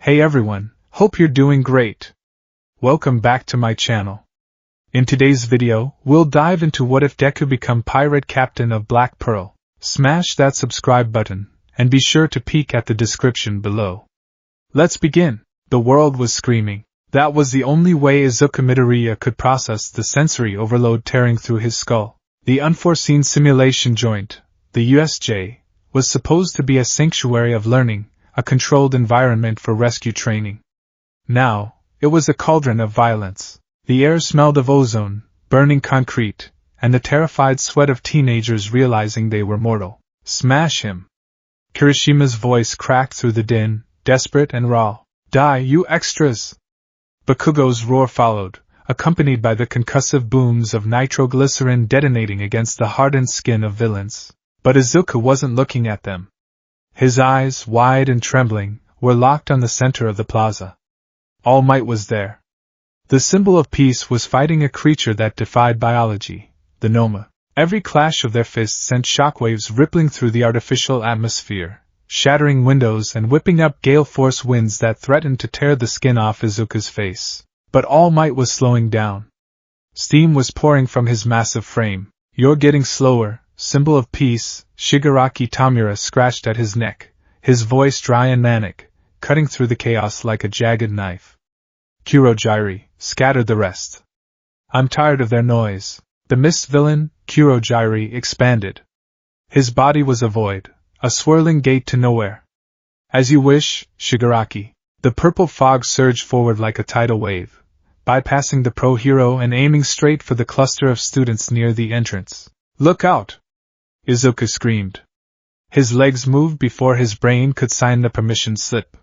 Hey everyone, hope you're doing great. Welcome back to my channel. In today's video, we'll dive into what if Deku become pirate captain of Black Pearl. Smash that subscribe button, and be sure to peek at the description below. Let's begin. The world was screaming. That was the only way Izuku Midoriya could process the sensory overload tearing through his skull. The unforeseen simulation joint, the USJ, was supposed to be a sanctuary of learning, a controlled environment for rescue training. Now, it was a cauldron of violence. The air smelled of ozone, burning concrete, and the terrified sweat of teenagers realizing they were mortal. Smash him! Kirishima's voice cracked through the din, desperate and raw. Die, you extras! Bakugo's roar followed, accompanied by the concussive booms of nitroglycerin detonating against the hardened skin of villains. But Izuku wasn't looking at them. His eyes, wide and trembling, were locked on the center of the plaza. All Might was there. The symbol of peace was fighting a creature that defied biology, the Noma. Every clash of their fists sent shockwaves rippling through the artificial atmosphere, shattering windows and whipping up gale-force winds that threatened to tear the skin off Izuku's face. But All Might was slowing down. Steam was pouring from his massive frame. You're getting slower, symbol of peace. Shigaraki Tamura scratched at his neck, his voice dry and manic, cutting through the chaos like a jagged knife. Kurogyri scattered the rest. I'm tired of their noise. The mist villain, Kurogyri, expanded. His body was a void, a swirling gate to nowhere. As you wish, Shigaraki. The purple fog surged forward like a tidal wave, bypassing the pro-hero and aiming straight for the cluster of students near the entrance. Look out! Izuku screamed. His legs moved before his brain could sign the permission slip.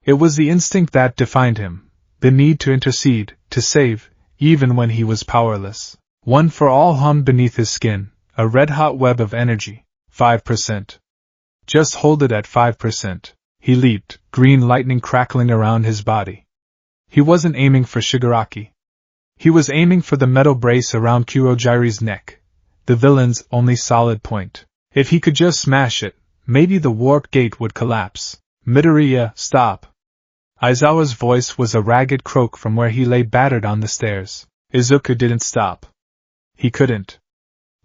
It was the instinct that defined him, the need to intercede, to save, even when he was powerless. One for all hummed beneath his skin, a red-hot web of energy. 5%. Just hold it at 5%. He leaped, green lightning crackling around his body. He wasn't aiming for Shigaraki. He was aiming for the metal brace around Kurogyri's neck, the villain's only solid point. If he could just smash it, maybe the warp gate would collapse. Midoriya, stop! Aizawa's voice was a ragged croak from where he lay battered on the stairs. Izuku didn't stop. He couldn't.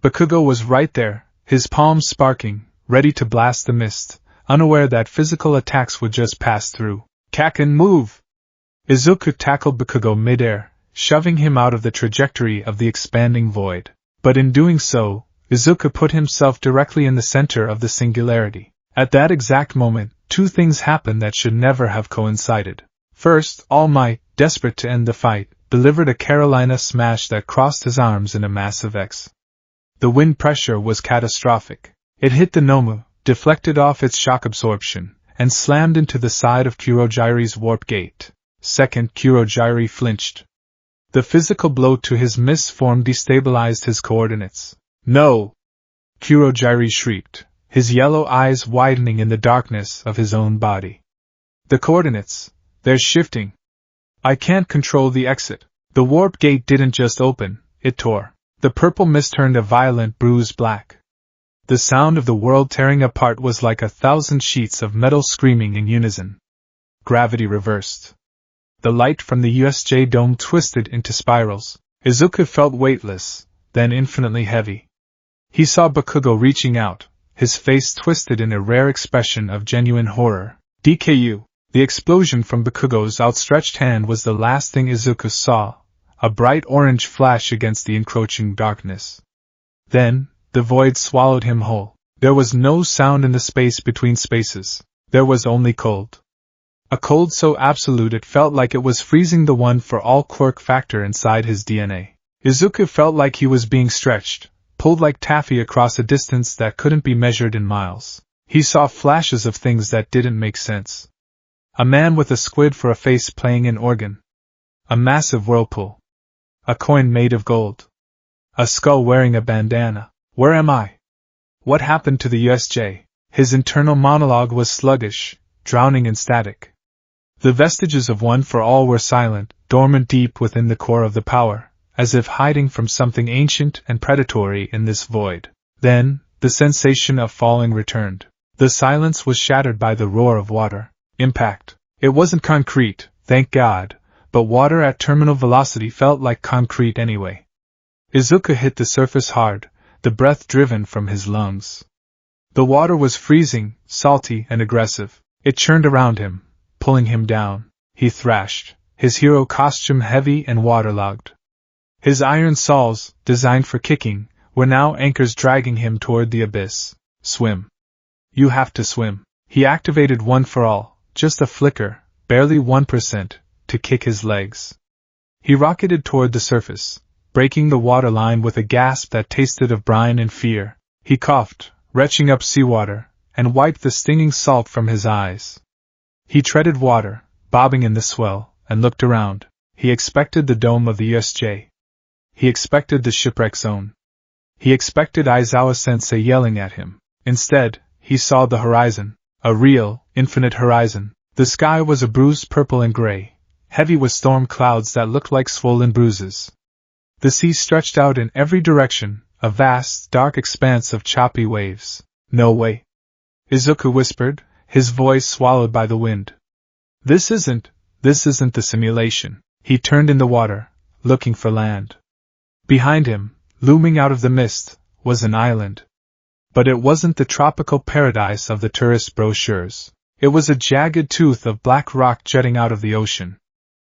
Bakugo was right there, his palms sparking, ready to blast the mist, unaware that physical attacks would just pass through. Kaken, move! Izuku tackled Bakugo midair, shoving him out of the trajectory of the expanding void. But in doing so, Izuku put himself directly in the center of the singularity. At that exact moment, two things happened that should never have coincided. First, All Might, desperate to end the fight, delivered a Carolina smash that crossed his arms in a massive X. The wind pressure was catastrophic. It hit the Nomu, deflected off its shock absorption, and slammed into the side of Kurogyri's warp gate. Second, Kurogyri flinched. The physical blow to his mist form destabilized his coordinates. No! Kurogyri shrieked, his yellow eyes widening in the darkness of his own body. The coordinates, they're shifting. I can't control the exit. The warp gate didn't just open, it tore. The purple mist turned a violent bruised black. The sound of the world tearing apart was like 1,000 sheets of metal screaming in unison. Gravity reversed. The light from the USJ dome twisted into spirals. Izuku felt weightless, then infinitely heavy. He saw Bakugo reaching out, his face twisted in a rare expression of genuine horror. DKU. The explosion from Bakugo's outstretched hand was the last thing Izuku saw, a bright orange flash against the encroaching darkness. Then, the void swallowed him whole. There was no sound in the space between spaces. There was only cold. A cold so absolute it felt like it was freezing the one-for-all quirk factor inside his DNA. Izuku felt like he was being stretched, pulled like taffy across a distance that couldn't be measured in miles. He saw flashes of things that didn't make sense. A man with a squid for a face playing an organ. A massive whirlpool. A coin made of gold. A skull wearing a bandana. Where am I? What happened to the USJ? His internal monologue was sluggish, drowning in static. The vestiges of One for All were silent, dormant deep within the core of the power, as if hiding from something ancient and predatory in this void. Then, the sensation of falling returned. The silence was shattered by the roar of water. Impact. It wasn't concrete, thank God, but water at terminal velocity felt like concrete anyway. Izuku hit the surface hard, the breath driven from his lungs. The water was freezing, salty, and aggressive. It churned around him, pulling him down. He thrashed, his hero costume heavy and waterlogged. His iron saws, designed for kicking, were now anchors dragging him toward the abyss. Swim. You have to swim. He activated one for all, just a flicker, barely 1%, to kick his legs. He rocketed toward the surface, breaking the water line with a gasp that tasted of brine and fear. He coughed, retching up seawater, and wiped the stinging salt from his eyes. He treaded water, bobbing in the swell, and looked around. He expected the dome of the USJ. He expected the shipwreck zone. He expected Aizawa-sensei yelling at him. Instead, he saw the horizon, a real, infinite horizon. The sky was a bruised purple and gray, heavy with storm clouds that looked like swollen bruises. The sea stretched out in every direction, a vast, dark expanse of choppy waves. No way. Izuku whispered, his voice swallowed by the wind. This isn't the simulation. He turned in the water, looking for land. Behind him, looming out of the mist, was an island. But it wasn't the tropical paradise of the tourist brochures. It was a jagged tooth of black rock jutting out of the ocean.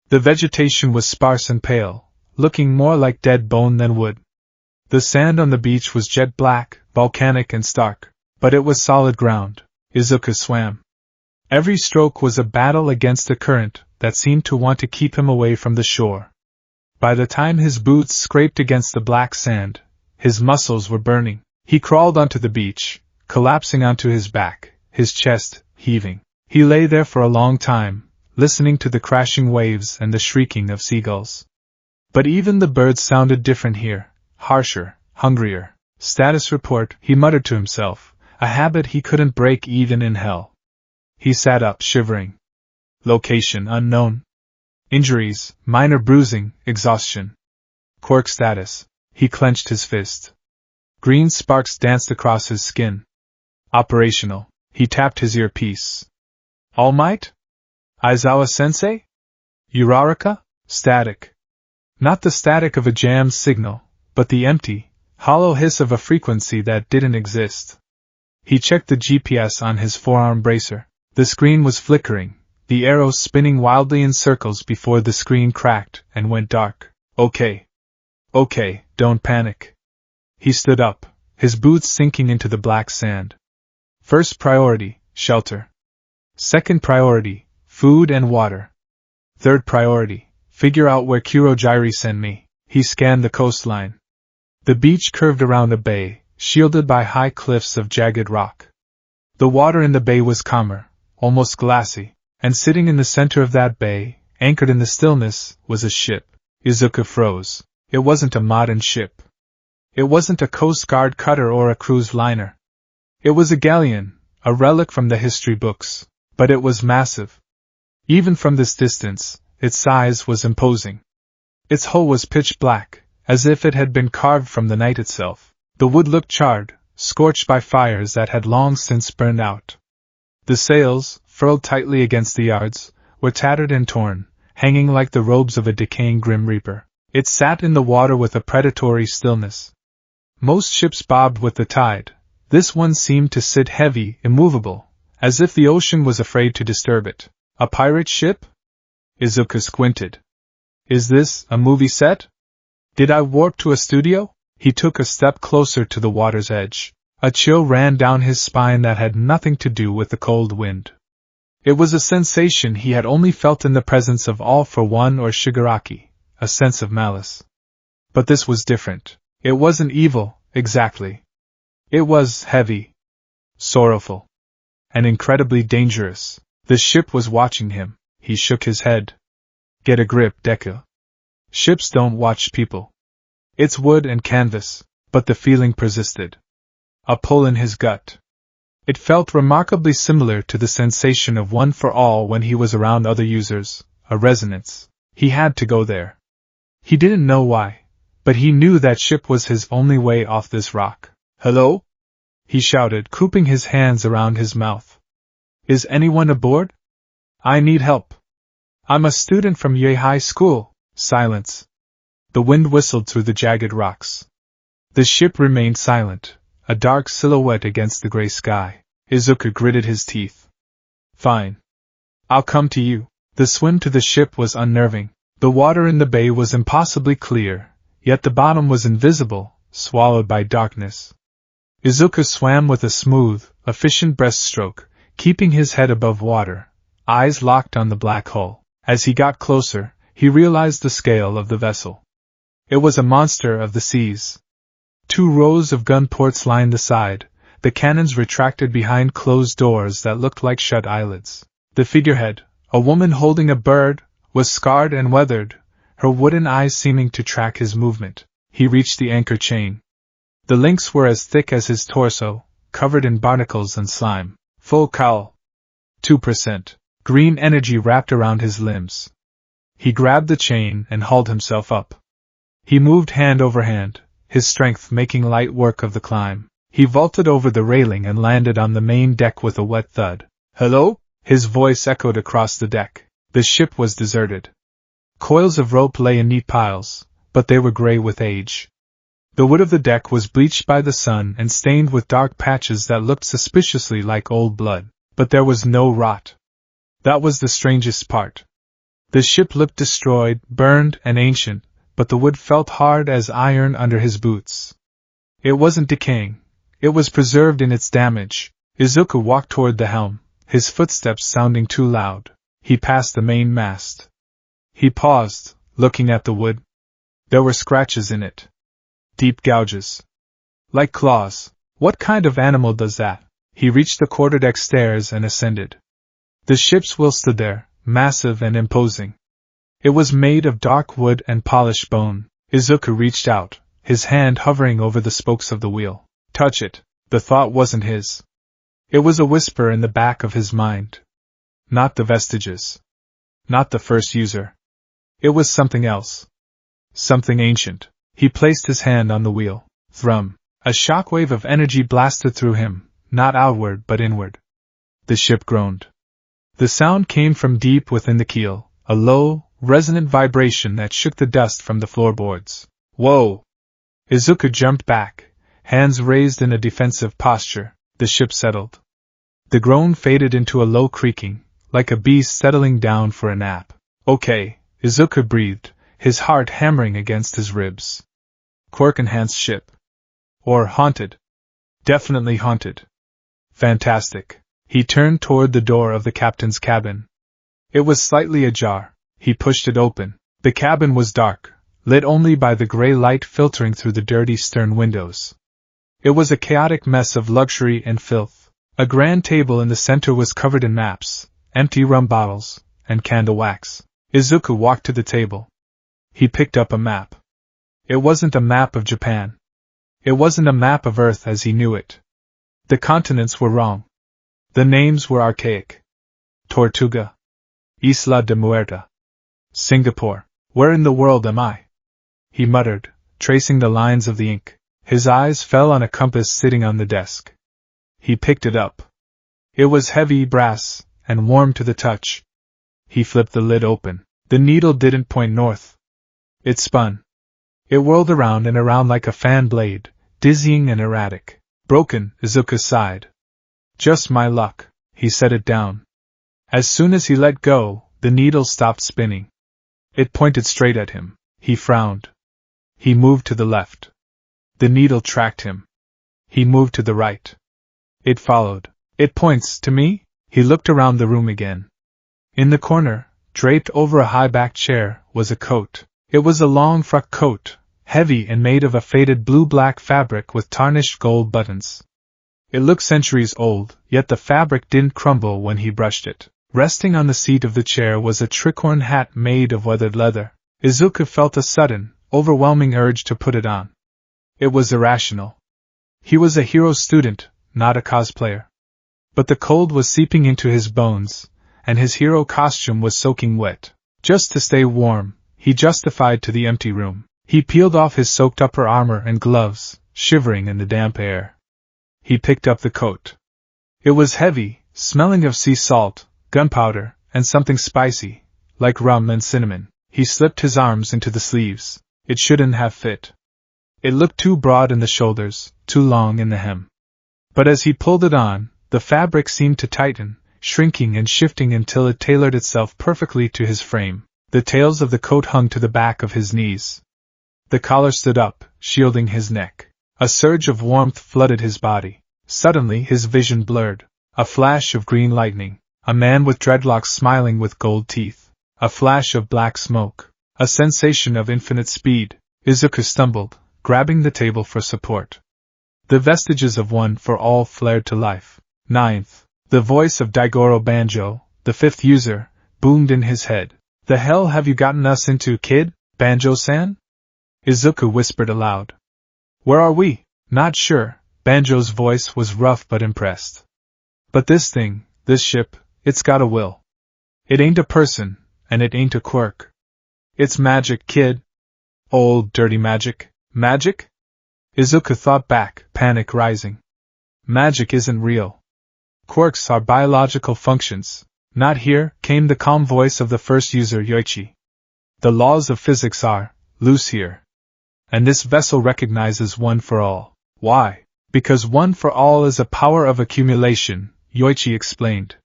The vegetation was sparse and pale, looking more like dead bone than wood. The sand on the beach was jet black, volcanic and stark, but it was solid ground. Izuku swam. Every stroke was a battle against a current that seemed to want to keep him away from the shore. By the time his boots scraped against the black sand, his muscles were burning. He crawled onto the beach, collapsing onto his back, his chest heaving. He lay there for a long time, listening to the crashing waves and the shrieking of seagulls. But even the birds sounded different here, harsher, hungrier. Status report, he muttered to himself, a habit he couldn't break even in hell. He sat up, shivering. Location unknown. Injuries, minor bruising, exhaustion. Quirk status. He clenched his fist. Green sparks danced across his skin. Operational. He tapped his earpiece. All Might? Aizawa-sensei? Uraraka? Static. Not the static of a jammed signal, but the empty, hollow hiss of a frequency that didn't exist. He checked the GPS on his forearm bracer. The screen was flickering, the arrows spinning wildly in circles before the screen cracked and went dark. Okay, don't panic. He stood up, his boots sinking into the black sand. First priority, shelter. Second priority, food and water. Third priority, figure out where Kurojiri sent me. He scanned the coastline. The beach curved around a bay, shielded by high cliffs of jagged rock. The water in the bay was calmer, almost glassy, and sitting in the center of that bay, anchored in the stillness, was a ship. Izuku froze. It wasn't a modern ship. It wasn't a Coast Guard cutter or a cruise liner. It was a galleon, a relic from the history books, but it was massive. Even from this distance, its size was imposing. Its hull was pitch black, as if it had been carved from the night itself. The wood looked charred, scorched by fires that had long since burned out. The sails, furled tightly against the yards, were tattered and torn, hanging like the robes of a decaying Grim Reaper. It sat in the water with a predatory stillness. Most ships bobbed with the tide. This one seemed to sit heavy, immovable, as if the ocean was afraid to disturb it. A pirate ship? Izuku squinted. Is this a movie set? Did I warp to a studio? He took a step closer to the water's edge. A chill ran down his spine that had nothing to do with the cold wind. It was a sensation he had only felt in the presence of All for One or Shigaraki, a sense of malice. But this was different. It wasn't evil, exactly. It was heavy, sorrowful, and incredibly dangerous. The ship was watching him. He shook his head. Get a grip, Deku. Ships don't watch people. It's wood and canvas, but the feeling persisted. A pull in his gut. It felt remarkably similar to the sensation of One for All when he was around other users, a resonance. He had to go there. He didn't know why, but he knew that ship was his only way off this rock. Hello? He shouted, cooping his hands around his mouth. Is anyone aboard? I need help. I'm a student from Yei High School. Silence. The wind whistled through the jagged rocks. The ship remained silent, a dark silhouette against the gray sky. Izuku gritted his teeth. Fine. I'll come to you. The swim to the ship was unnerving. The water in the bay was impossibly clear, yet the bottom was invisible, swallowed by darkness. Izuku swam with a smooth, efficient breaststroke, keeping his head above water, eyes locked on the black hull. As he got closer, he realized the scale of the vessel. It was a monster of the seas. 2 rows of gun ports lined the side, the cannons retracted behind closed doors that looked like shut eyelids. The figurehead, a woman holding a bird, was scarred and weathered, her wooden eyes seeming to track his movement. He reached the anchor chain. The links were as thick as his torso, covered in barnacles and slime. Full cowl. 2%. Green energy wrapped around his limbs. He grabbed the chain and hauled himself up. He moved hand over hand, his strength making light work of the climb. He vaulted over the railing and landed on the main deck with a wet thud. Hello? His voice echoed across the deck. The ship was deserted. Coils of rope lay in neat piles, but they were gray with age. The wood of the deck was bleached by the sun and stained with dark patches that looked suspiciously like old blood, but there was no rot. That was the strangest part. The ship looked destroyed, burned, and ancient, but the wood felt hard as iron under his boots. It wasn't decaying. It was preserved in its damage. Izuku walked toward the helm, his footsteps sounding too loud. He passed the main mast. He paused, looking at the wood. There were scratches in it. Deep gouges. Like claws. What kind of animal does that? He reached the quarterdeck stairs and ascended. The ship's wheel stood there, massive and imposing. It was made of dark wood and polished bone. Izuku reached out, his hand hovering over the spokes of the wheel. Touch it. The thought wasn't his. It was a whisper in the back of his mind. Not the vestiges. Not the first user. It was something else. Something ancient. He placed his hand on the wheel. Thrum. A shockwave of energy blasted through him, not outward but inward. The ship groaned. The sound came from deep within the keel, a low, resonant vibration that shook the dust from the floorboards. Whoa! Izuku jumped back, hands raised in a defensive posture. The ship settled. The groan faded into a low creaking, like a beast settling down for a nap. Okay, Izuku breathed, his heart hammering against his ribs. Quirk-enhanced ship. Or haunted. Definitely haunted. Fantastic. He turned toward the door of the captain's cabin. It was slightly ajar. He pushed it open. The cabin was dark, lit only by the gray light filtering through the dirty stern windows. It was a chaotic mess of luxury and filth. A grand table in the center was covered in maps, empty rum bottles, and candle wax. Izuku walked to the table. He picked up a map. It wasn't a map of Japan. It wasn't a map of Earth as he knew it. The continents were wrong. The names were archaic. Tortuga. Isla de Muerta. Singapore. Where in the world am I? He muttered, tracing the lines of the ink. His eyes fell on a compass sitting on the desk. He picked it up. It was heavy brass, and warm to the touch. He flipped the lid open. The needle didn't point north. It spun. It whirled around and around like a fan blade, dizzying and erratic. Broken, Izuku sighed. Just my luck. He set it down. As soon as he let go, the needle stopped spinning. It pointed straight at him. He frowned. He moved to the left. The needle tracked him. He moved to the right. It followed. It points to me? He looked around the room again. In the corner, draped over a high-backed chair, was a coat. It was a long frock coat, heavy and made of a faded blue-black fabric with tarnished gold buttons. It looked centuries old, yet the fabric didn't crumble when he brushed it. Resting on the seat of the chair was a tricorn hat made of weathered leather. Izuku felt a sudden, overwhelming urge to put it on. It was irrational. He was a hero student, not a cosplayer. But the cold was seeping into his bones, and his hero costume was soaking wet. Just to stay warm, he justified to the empty room. He peeled off his soaked upper armor and gloves, shivering in the damp air. He picked up the coat. It was heavy, smelling of sea salt, gunpowder, and something spicy, like rum and cinnamon. He slipped his arms into the sleeves. It shouldn't have fit. It looked too broad in the shoulders, too long in the hem. But as he pulled it on, the fabric seemed to tighten, shrinking and shifting until it tailored itself perfectly to his frame. The tails of the coat hung to the back of his knees. The collar stood up, shielding his neck. A surge of warmth flooded his body. Suddenly his vision blurred. A flash of green lightning. A man with dreadlocks smiling with gold teeth. A flash of black smoke. A sensation of infinite speed. Izuku stumbled, grabbing the table for support. The vestiges of One for All flared to life. Ninth. The voice of Daigoro Banjo, the fifth user, boomed in his head. The hell have you gotten us into, kid, Banjo-san? Izuku whispered aloud. Where are we? Not sure. Banjo's voice was rough but impressed. But this thing, this ship, it's got a will. It ain't a person, and it ain't a quirk. It's magic, kid. Old dirty magic. Magic? Izuku thought back, panic rising. Magic isn't real. Quirks are biological functions. Not here, came the calm voice of the first user, Yoichi. The laws of physics are loose here. And this vessel recognizes One for All. Why? Because One for All is a power of accumulation, Yoichi explained.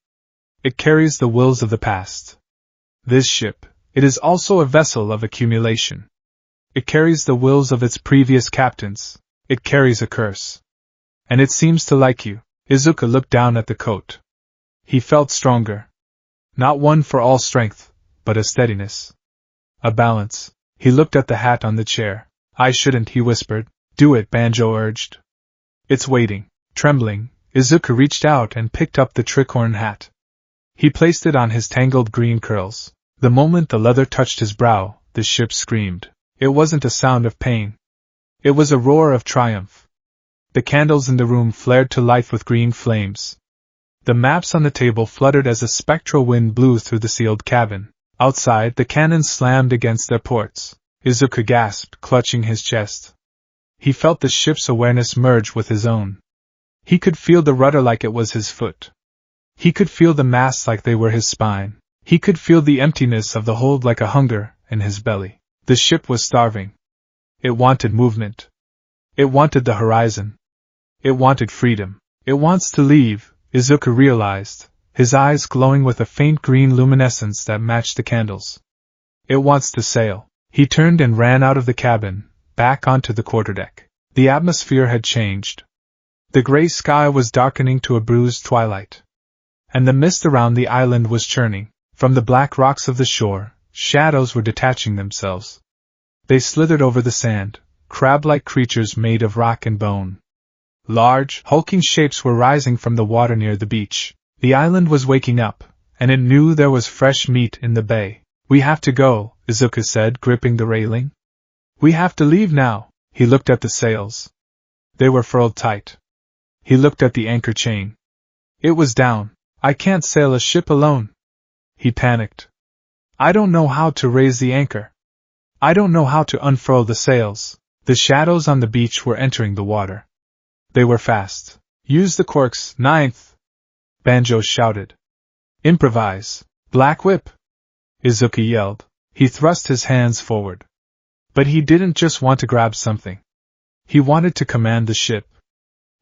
It carries the wills of the past. This ship, it is also a vessel of accumulation. It carries the wills of its previous captains. It carries a curse. And it seems to like you. Izuku looked down at the coat. He felt stronger. Not One for All strength, but a steadiness. A balance. He looked at the hat on the chair. I shouldn't, he whispered. Do it, Banjo urged. It's waiting. Trembling, Izuku reached out and picked up the tricorn hat. He placed it on his tangled green curls. The moment the leather touched his brow, the ship screamed. It wasn't a sound of pain. It was a roar of triumph. The candles in the room flared to life with green flames. The maps on the table fluttered as a spectral wind blew through the sealed cabin. Outside, the cannons slammed against their ports. Izuku gasped, clutching his chest. He felt the ship's awareness merge with his own. He could feel the rudder like it was his foot. He could feel the masts like they were his spine. He could feel the emptiness of the hold like a hunger in his belly. The ship was starving. It wanted movement. It wanted the horizon. It wanted freedom. It wants to leave, Izuku realized, his eyes glowing with a faint green luminescence that matched the candles. It wants to sail. He turned and ran out of the cabin, back onto the quarterdeck. The atmosphere had changed. The gray sky was darkening to a bruised twilight. And the mist around the island was churning. From the black rocks of the shore, shadows were detaching themselves. They slithered over the sand, crab-like creatures made of rock and bone. Large, hulking shapes were rising from the water near the beach. The island was waking up, and it knew there was fresh meat in the bay. We have to go, Izuku said, gripping the railing. We have to leave now. He looked at the sails. They were furled tight. He looked at the anchor chain. It was down. I can't sail a ship alone. He panicked. I don't know how to raise the anchor. I don't know how to unfurl the sails. The shadows on the beach were entering the water. They were fast. Use the quirks, ninth. Banjo shouted. Improvise. Black whip. Izuku yelled. He thrust his hands forward. But he didn't just want to grab something. He wanted to command the ship.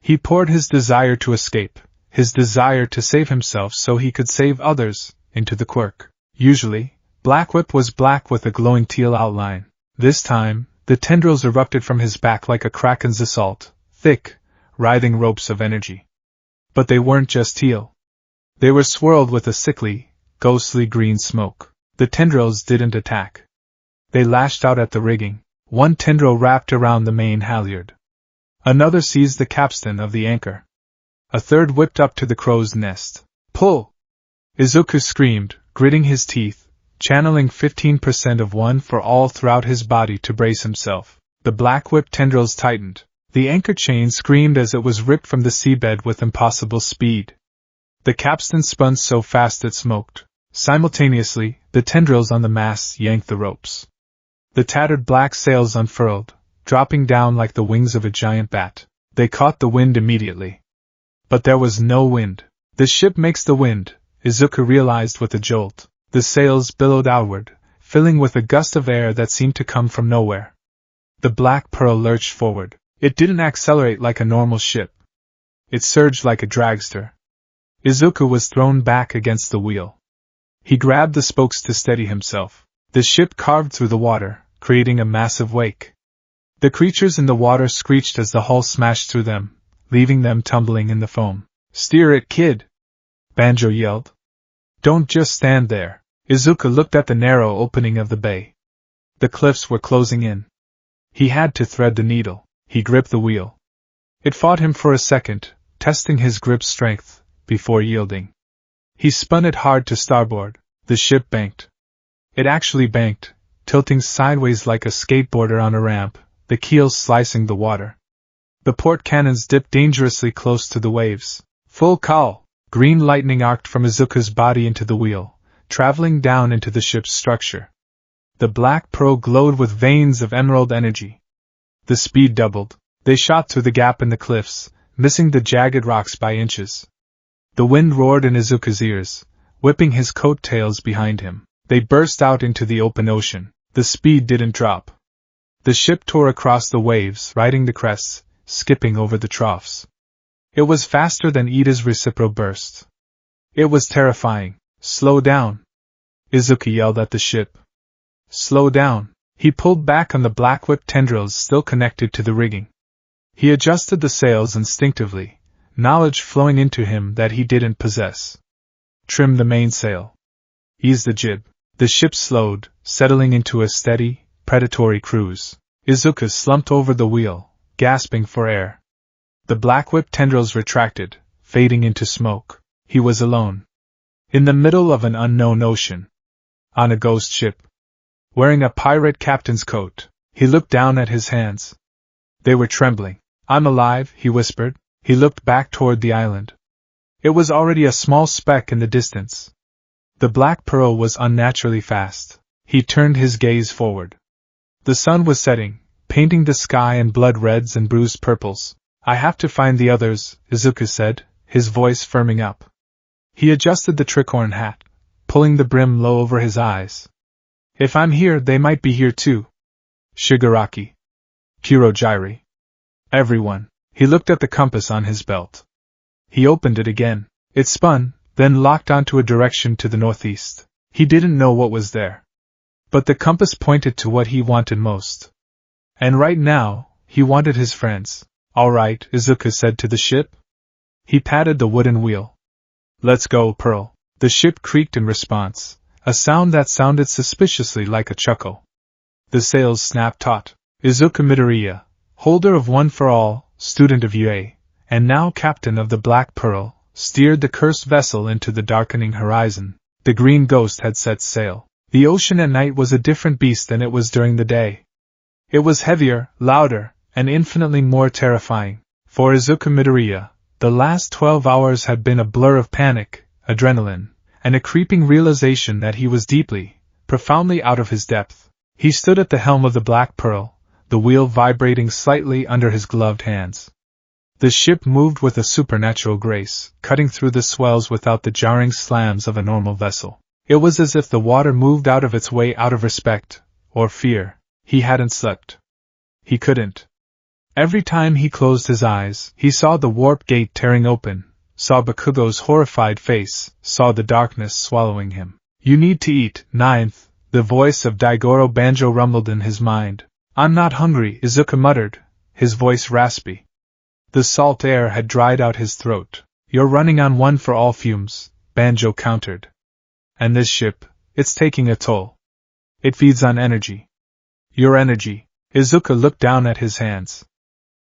He poured his desire to escape, his desire to save himself so he could save others, into the quirk. Usually, Black Whip was black with a glowing teal outline. This time, the tendrils erupted from his back like a kraken's assault, thick, writhing ropes of energy. But they weren't just teal. They were swirled with a sickly, ghostly green smoke. The tendrils didn't attack. They lashed out at the rigging. One tendril wrapped around the main halyard. Another seized the capstan of the anchor. A third whipped up to the crow's nest. Pull! Izuku screamed, gritting his teeth, channeling 15% of One for All throughout his body to brace himself. The black whip tendrils tightened. The anchor chain screamed as it was ripped from the seabed with impossible speed. The capstan spun so fast it smoked. Simultaneously, the tendrils on the masts yanked the ropes. The tattered black sails unfurled, dropping down like the wings of a giant bat. They caught the wind immediately. But there was no wind. The ship makes the wind, Izuku realized with a jolt. The sails billowed outward, filling with a gust of air that seemed to come from nowhere. The Black Pearl lurched forward. It didn't accelerate like a normal ship. It surged like a dragster. Izuku was thrown back against the wheel. He grabbed the spokes to steady himself. The ship carved through the water, creating a massive wake. The creatures in the water screeched as the hull smashed through them, leaving them tumbling in the foam. "Steer it, kid!" Banjo yelled. "Don't just stand there." Izuku looked at the narrow opening of the bay. The cliffs were closing in. He had to thread the needle. He gripped the wheel. It fought him for a second, testing his grip strength, before yielding. He spun it hard to starboard. The ship banked. It actually banked, tilting sideways like a skateboarder on a ramp, the keels slicing the water. The port cannons dipped dangerously close to the waves. Full call! Green lightning arced from Izuku's body into the wheel, traveling down into the ship's structure. The Black Pearl glowed with veins of emerald energy. The speed doubled. They shot through the gap in the cliffs, missing the jagged rocks by inches. The wind roared in Izuku's ears, whipping his coattails behind him. They burst out into the open ocean. The speed didn't drop. The ship tore across the waves, riding the crests, skipping over the troughs. It was faster than Ida's reciprocal burst. It was terrifying. "Slow down!" Izuku yelled at the ship. "Slow down!" He pulled back on the black whip tendrils still connected to the rigging. He adjusted the sails instinctively, knowledge flowing into him that he didn't possess. "Trim the mainsail. Ease the jib." The ship slowed, settling into a steady, predatory cruise. Izuku slumped over the wheel, gasping for air. The black whip tendrils retracted, fading into smoke. He was alone. In the middle of an unknown ocean. On a ghost ship. Wearing a pirate captain's coat, he looked down at his hands. They were trembling. "I'm alive," he whispered. He looked back toward the island. It was already a small speck in the distance. The Black Pearl was unnaturally fast. He turned his gaze forward. The sun was setting, painting the sky in blood reds and bruised purples. "I have to find the others," Izuku said, his voice firming up. He adjusted the tricorn hat, pulling the brim low over his eyes. "If I'm here, they might be here too. Shigaraki. Kurogiri. Everyone." He looked at the compass on his belt. He opened it again. It spun, then locked onto a direction to the northeast. He didn't know what was there. But the compass pointed to what he wanted most. And right now, he wanted his friends. "All right," Izuku said to the ship. He patted the wooden wheel. "Let's go, Pearl." The ship creaked in response, a sound that sounded suspiciously like a chuckle. The sails snapped taut. Izuku Midoriya, holder of One for All, student of UA, and now captain of the Black Pearl, steered the cursed vessel into the darkening horizon. The Green Ghost had set sail. The ocean at night was a different beast than it was during the day. It was heavier, louder, and infinitely more terrifying. For Izuku Midoriya, the last 12 hours had been a blur of panic, adrenaline, and a creeping realization that he was deeply, profoundly out of his depth. He stood at the helm of the Black Pearl, the wheel vibrating slightly under his gloved hands. The ship moved with a supernatural grace, cutting through the swells without the jarring slams of a normal vessel. It was as if the water moved out of its way out of respect, or fear. He hadn't slept. He couldn't. Every time he closed his eyes, he saw the warp gate tearing open, saw Bakugo's horrified face, saw the darkness swallowing him. "You need to eat." Ninth, the voice of Daigoro Banjo rumbled in his mind. "I'm not hungry," Izuku muttered, his voice raspy. The salt air had dried out his throat. "You're running on One for All fumes," Banjo countered. "And this ship, it's taking a toll. It feeds on energy." "Your energy." Izuku looked down at his hands.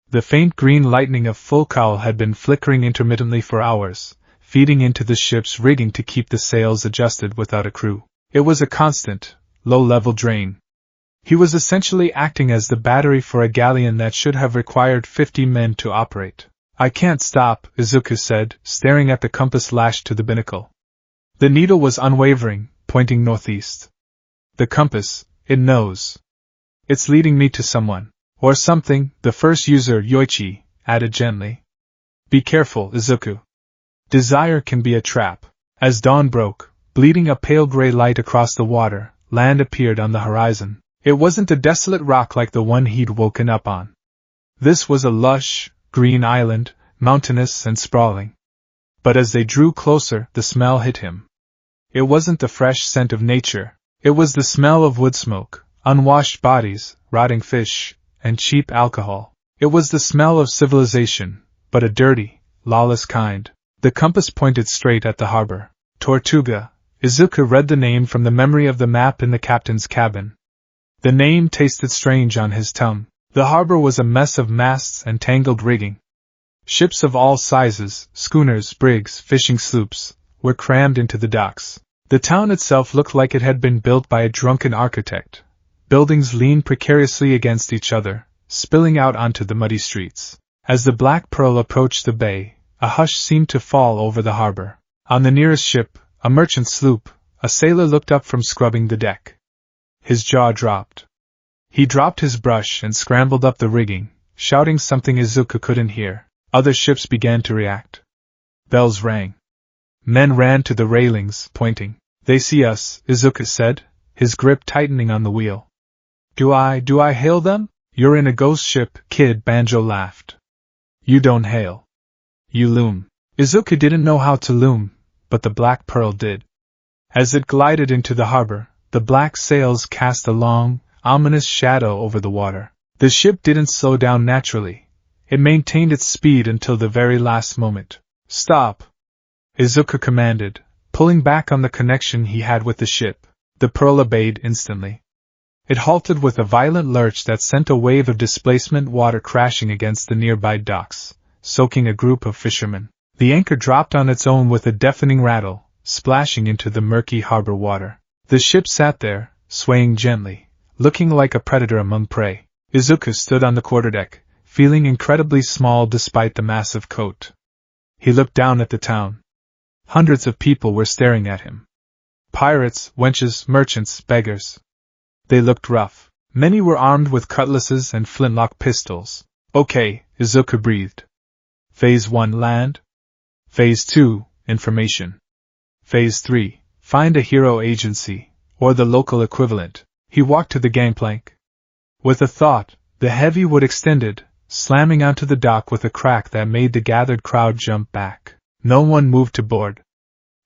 The faint green lightning of Full Cowl had been flickering intermittently for hours, feeding into the ship's rigging to keep the sails adjusted without a crew. It was a constant, low-level drain. He was essentially acting as the battery for a galleon that should have required 50 men to operate. "I can't stop," Izuku said, staring at the compass lashed to the binnacle. The needle was unwavering, pointing northeast. "The compass, it knows. It's leading me to someone. Or something," the first user, Yoichi, added gently. "Be careful, Izuku. Desire can be a trap." As dawn broke, bleeding a pale gray light across the water, land appeared on the horizon. It wasn't a desolate rock like the one he'd woken up on. This was a lush, green island, mountainous and sprawling. But as they drew closer, the smell hit him. It wasn't the fresh scent of nature. It was the smell of wood smoke, unwashed bodies, rotting fish, and cheap alcohol. It was the smell of civilization, but a dirty, lawless kind. The compass pointed straight at the harbor. Tortuga. Izuku read the name from the memory of the map in the captain's cabin. The name tasted strange on his tongue. The harbor was a mess of masts and tangled rigging. Ships of all sizes, schooners, brigs, fishing sloops, were crammed into the docks. The town itself looked like it had been built by a drunken architect. Buildings leaned precariously against each other, spilling out onto the muddy streets. As the Black Pearl approached the bay, a hush seemed to fall over the harbor. On the nearest ship, a merchant sloop, a sailor looked up from scrubbing the deck. His jaw dropped. He dropped his brush and scrambled up the rigging, shouting something Izuku couldn't hear. Other ships began to react. Bells rang. Men ran to the railings, pointing. They see us, Izuku said, his grip tightening on the wheel. Do I hail them? You're in a ghost ship, kid, Banjo laughed. You don't hail. You loom. Izuku didn't know how to loom, but the Black Pearl did. As it glided into the harbor, the black sails cast a long, ominous shadow over the water. The ship didn't slow down naturally. It maintained its speed until the very last moment. Stop! Izuku commanded, pulling back on the connection he had with the ship. The Pearl obeyed instantly. It halted with a violent lurch that sent a wave of displacement water crashing against the nearby docks, soaking a group of fishermen. The anchor dropped on its own with a deafening rattle, splashing into the murky harbor water. The ship sat there, swaying gently, looking like a predator among prey. Izuku stood on the quarterdeck, feeling incredibly small despite the massive coat. He looked down at the town. Hundreds of people were staring at him. Pirates, wenches, merchants, beggars. They looked rough. Many were armed with cutlasses and flintlock pistols. Okay, Izuku breathed. Phase 1 land. Phase 2, information. Phase 3, find a hero agency, or the local equivalent. He walked to the gangplank. With a thought, the heavy wood extended, slamming onto the dock with a crack that made the gathered crowd jump back. No one moved to board.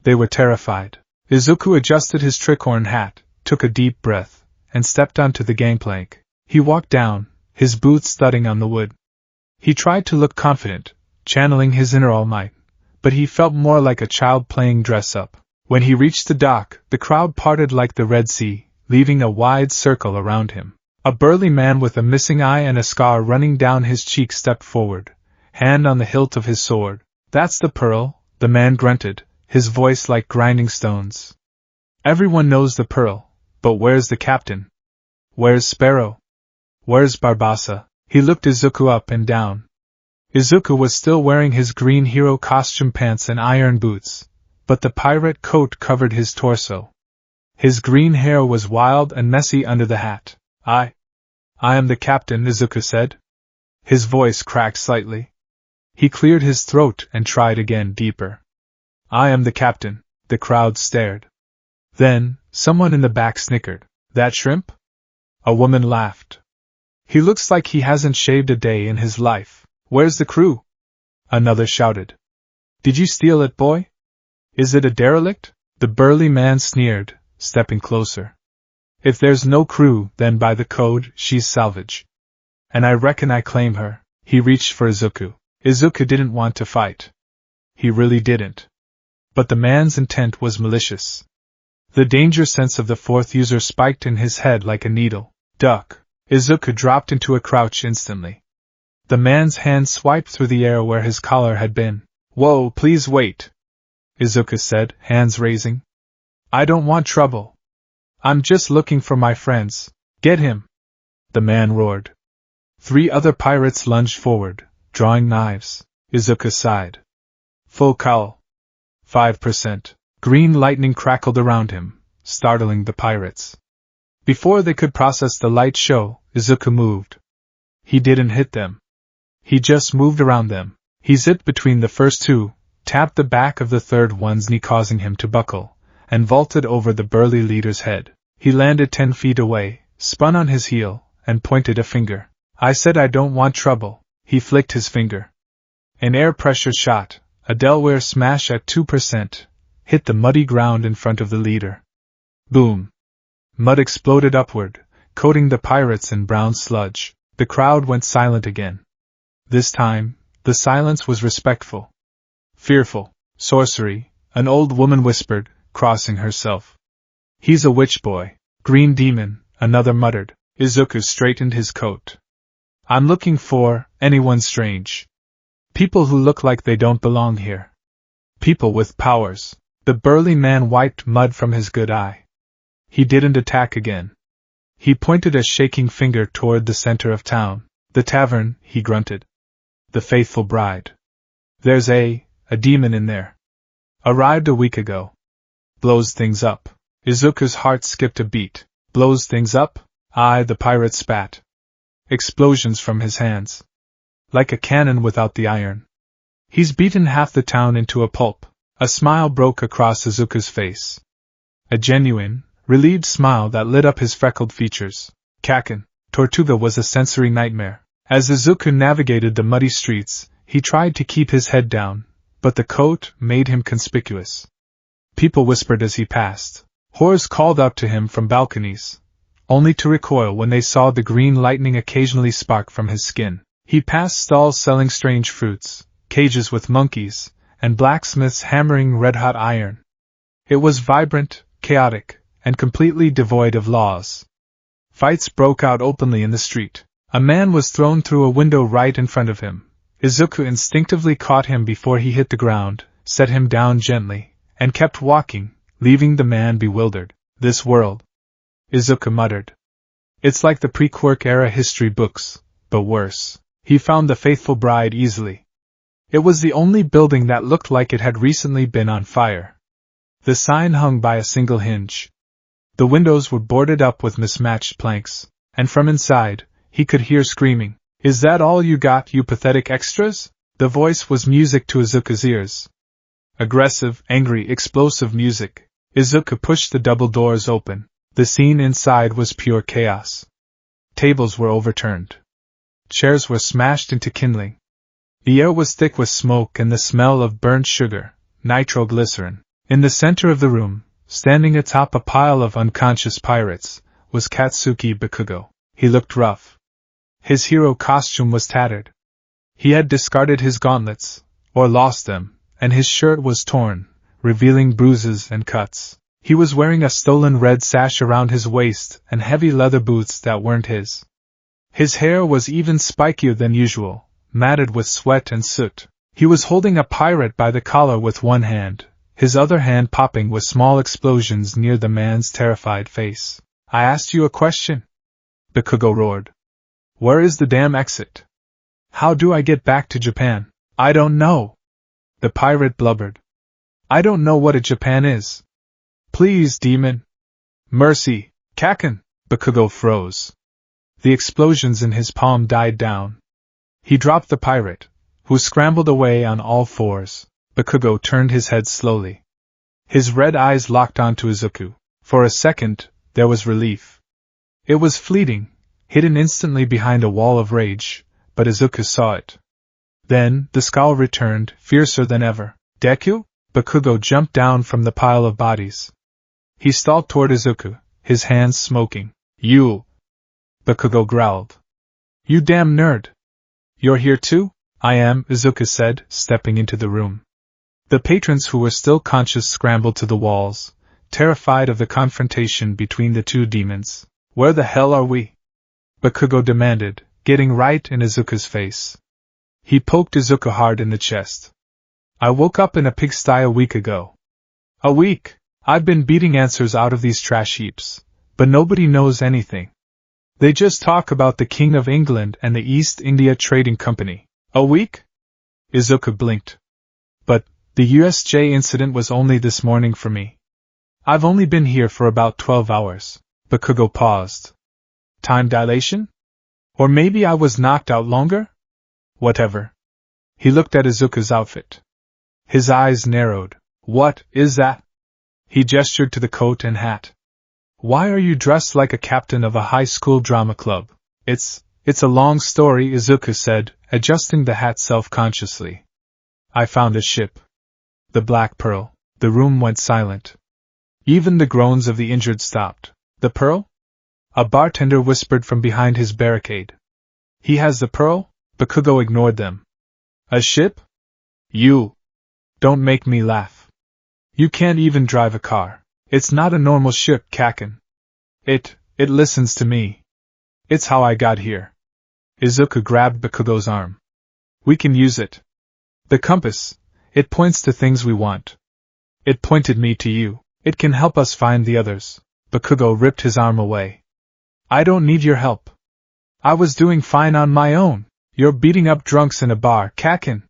They were terrified. Izuku adjusted his tricorn hat, took a deep breath, and stepped onto the gangplank. He walked down, his boots thudding on the wood. He tried to look confident, channeling his inner All Might, but he felt more like a child playing dress-up. When he reached the dock, the crowd parted like the Red Sea, leaving a wide circle around him. A burly man with a missing eye and a scar running down his cheek stepped forward, hand on the hilt of his sword. That's the Pearl, the man grunted, his voice like grinding stones. Everyone knows the Pearl, but where's the captain? Where's Sparrow? Where's Barbassa? He looked Izuku up and down. Izuku was still wearing his green hero costume pants and iron boots, but the pirate coat covered his torso. His green hair was wild and messy under the hat. I am the captain, Izuku said. His voice cracked slightly. He cleared his throat and tried again, deeper. I am the captain. The crowd stared. Then, someone in the back snickered. That shrimp? A woman laughed. He looks like he hasn't shaved a day in his life. Where's the crew? Another shouted. Did you steal it, boy? Is it a derelict? The burly man sneered, stepping closer. If there's no crew, then by the code, she's salvage. And I reckon I claim her. He reached for Izuku. Izuku didn't want to fight. He really didn't. But the man's intent was malicious. The danger sense of the fourth user spiked in his head like a needle. Duck. Izuku dropped into a crouch instantly. The man's hand swiped through the air where his collar had been. Whoa, please wait, Izuku said, hands raising. I don't want trouble. I'm just looking for my friends. Get him! The man roared. 3 other pirates lunged forward, drawing knives. Izuku sighed. Full cowl. 5%. Green lightning crackled around him, startling the pirates. Before they could process the light show, Izuku moved. He didn't hit them. He just moved around them. He zipped between the first 2, tapped the back of the third one's knee causing him to buckle, and vaulted over the burly leader's head. He landed 10 feet away, spun on his heel, and pointed a finger. I said I don't want trouble. He flicked his finger. An air pressure shot, a Delaware smash at 2%, hit the muddy ground in front of the leader. Boom! Mud exploded upward, coating the pirates in brown sludge. The crowd went silent again. This time, the silence was respectful. Fearful. Sorcery, an old woman whispered, crossing herself. He's a witch boy. Green demon, another muttered. Izuku straightened his coat. I'm looking for anyone strange. People who look like they don't belong here. People with powers. The burly man wiped mud from his good eye. He didn't attack again. He pointed a shaking finger toward the center of town. The tavern, he grunted. The faithful bride. There's a demon in there. Arrived a week ago. Blows things up. Izuku's heart skipped a beat. Blows things up? Aye, the pirate spat. Explosions from his hands. Like a cannon without the iron. He's beaten half the town into a pulp. A smile broke across Izuku's face. A genuine, relieved smile that lit up his freckled features. Kaken, Tortuga was a sensory nightmare. As Izuku navigated the muddy streets, he tried to keep his head down, but the coat made him conspicuous. People whispered as he passed. Whores called out to him from balconies, only to recoil when they saw the green lightning occasionally spark from his skin. He passed stalls selling strange fruits, cages with monkeys, and blacksmiths hammering red-hot iron. It was vibrant, chaotic, and completely devoid of laws. Fights broke out openly in the street. A man was thrown through a window right in front of him. Izuku instinctively caught him before he hit the ground, set him down gently, and kept walking, leaving the man bewildered. This world, Izuku muttered. It's like the pre-Quirk era history books, but worse. He found the faithful bride easily. It was the only building that looked like it had recently been on fire. The sign hung by a single hinge. The windows were boarded up with mismatched planks, and from inside, he could hear screaming. Is that all you got, you pathetic extras? The voice was music to Izuku's ears. Aggressive, angry, explosive music. Izuku pushed the double doors open. The scene inside was pure chaos. Tables were overturned. Chairs were smashed into kindling. The air was thick with smoke and the smell of burnt sugar, nitroglycerin. In the center of the room, standing atop a pile of unconscious pirates, was Katsuki Bakugo. He looked rough. His hero costume was tattered. He had discarded his gauntlets, or lost them, and his shirt was torn, revealing bruises and cuts. He was wearing a stolen red sash around his waist and heavy leather boots that weren't his. His hair was even spikier than usual, matted with sweat and soot. He was holding a pirate by the collar with one hand, his other hand popping with small explosions near the man's terrified face. I asked you a question, Bakugo roared. Where is the damn exit? How do I get back to Japan? I don't know. The pirate blubbered. I don't know what a Japan is. Please, demon. Mercy, Kaken. Bakugo froze. The explosions in his palm died down. He dropped the pirate, who scrambled away on all fours. Bakugo turned his head slowly. His red eyes locked onto Izuku. For a second, there was relief. It was fleeting, hidden instantly behind a wall of rage, but Izuku saw it. Then, the scowl returned, fiercer than ever. Deku? Bakugo jumped down from the pile of bodies. He stalked toward Izuku, his hands smoking. You! Bakugo growled. You damn nerd! You're here too? I am, Izuku said, stepping into the room. The patrons who were still conscious scrambled to the walls, terrified of the confrontation between the two demons. Where the hell are we? Bakugo demanded, getting right in Izuku's face. He poked Izuku hard in the chest. I woke up in a pigsty a week ago. A week? I've been beating answers out of these trash heaps, but nobody knows anything. They just talk about the King of England and the East India Trading Company. A week? Izuku blinked. But, the USJ incident was only this morning for me. I've only been here for about 12 hours. Bakugo paused. Time dilation? Or maybe I was knocked out longer? Whatever. He looked at Izuku's outfit. His eyes narrowed. What is that? He gestured to the coat and hat. Why are you dressed like a captain of a high school drama club? It's a long story, Izuku said, adjusting the hat self-consciously. I found a ship. The Black Pearl. The room went silent. Even the groans of the injured stopped. The pearl? A bartender whispered from behind his barricade. He has the pearl? Bakugo ignored them. A ship? You. Don't make me laugh. You can't even drive a car. It's not a normal ship, Kaken. It listens to me. It's how I got here. Izuku grabbed Bakugo's arm. We can use it. The compass. It points to things we want. It pointed me to you. It can help us find the others. Bakugo ripped his arm away. I don't need your help. I was doing fine on my own. You're beating up drunks in a bar, Kaken.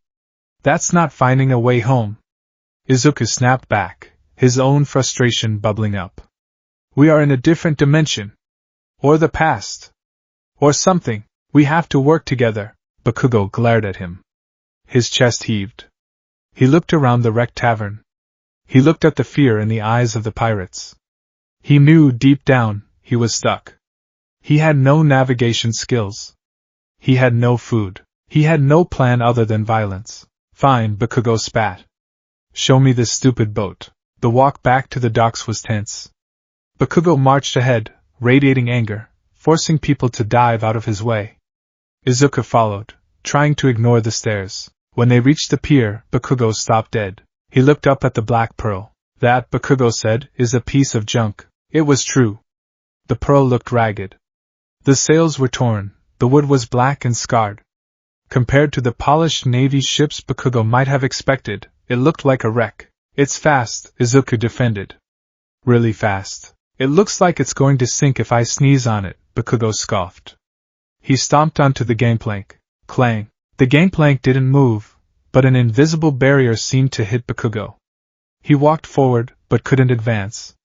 That's not finding a way home. Izuku snapped back, his own frustration bubbling up. We are in a different dimension. Or the past. Or something. We have to work together. Bakugo glared at him. His chest heaved. He looked around the wrecked tavern. He looked at the fear in the eyes of the pirates. He knew deep down he was stuck. He had no navigation skills. He had no food. He had no plan other than violence. Fine, Bakugo spat. Show me this stupid boat. The walk back to the docks was tense. Bakugo marched ahead, radiating anger, forcing people to dive out of his way. Izuku followed, trying to ignore the stares. When they reached the pier, Bakugo stopped dead. He looked up at the Black Pearl. That, Bakugo said, is a piece of junk. It was true. The pearl looked ragged. The sails were torn, the wood was black and scarred. Compared to the polished Navy ships Bakugo might have expected, it looked like a wreck. It's fast, Izuku defended. Really fast. It looks like it's going to sink if I sneeze on it, Bakugo scoffed. He stomped onto the gangplank. Clang. The gangplank didn't move, but an invisible barrier seemed to hit Bakugo. He walked forward, but couldn't advance.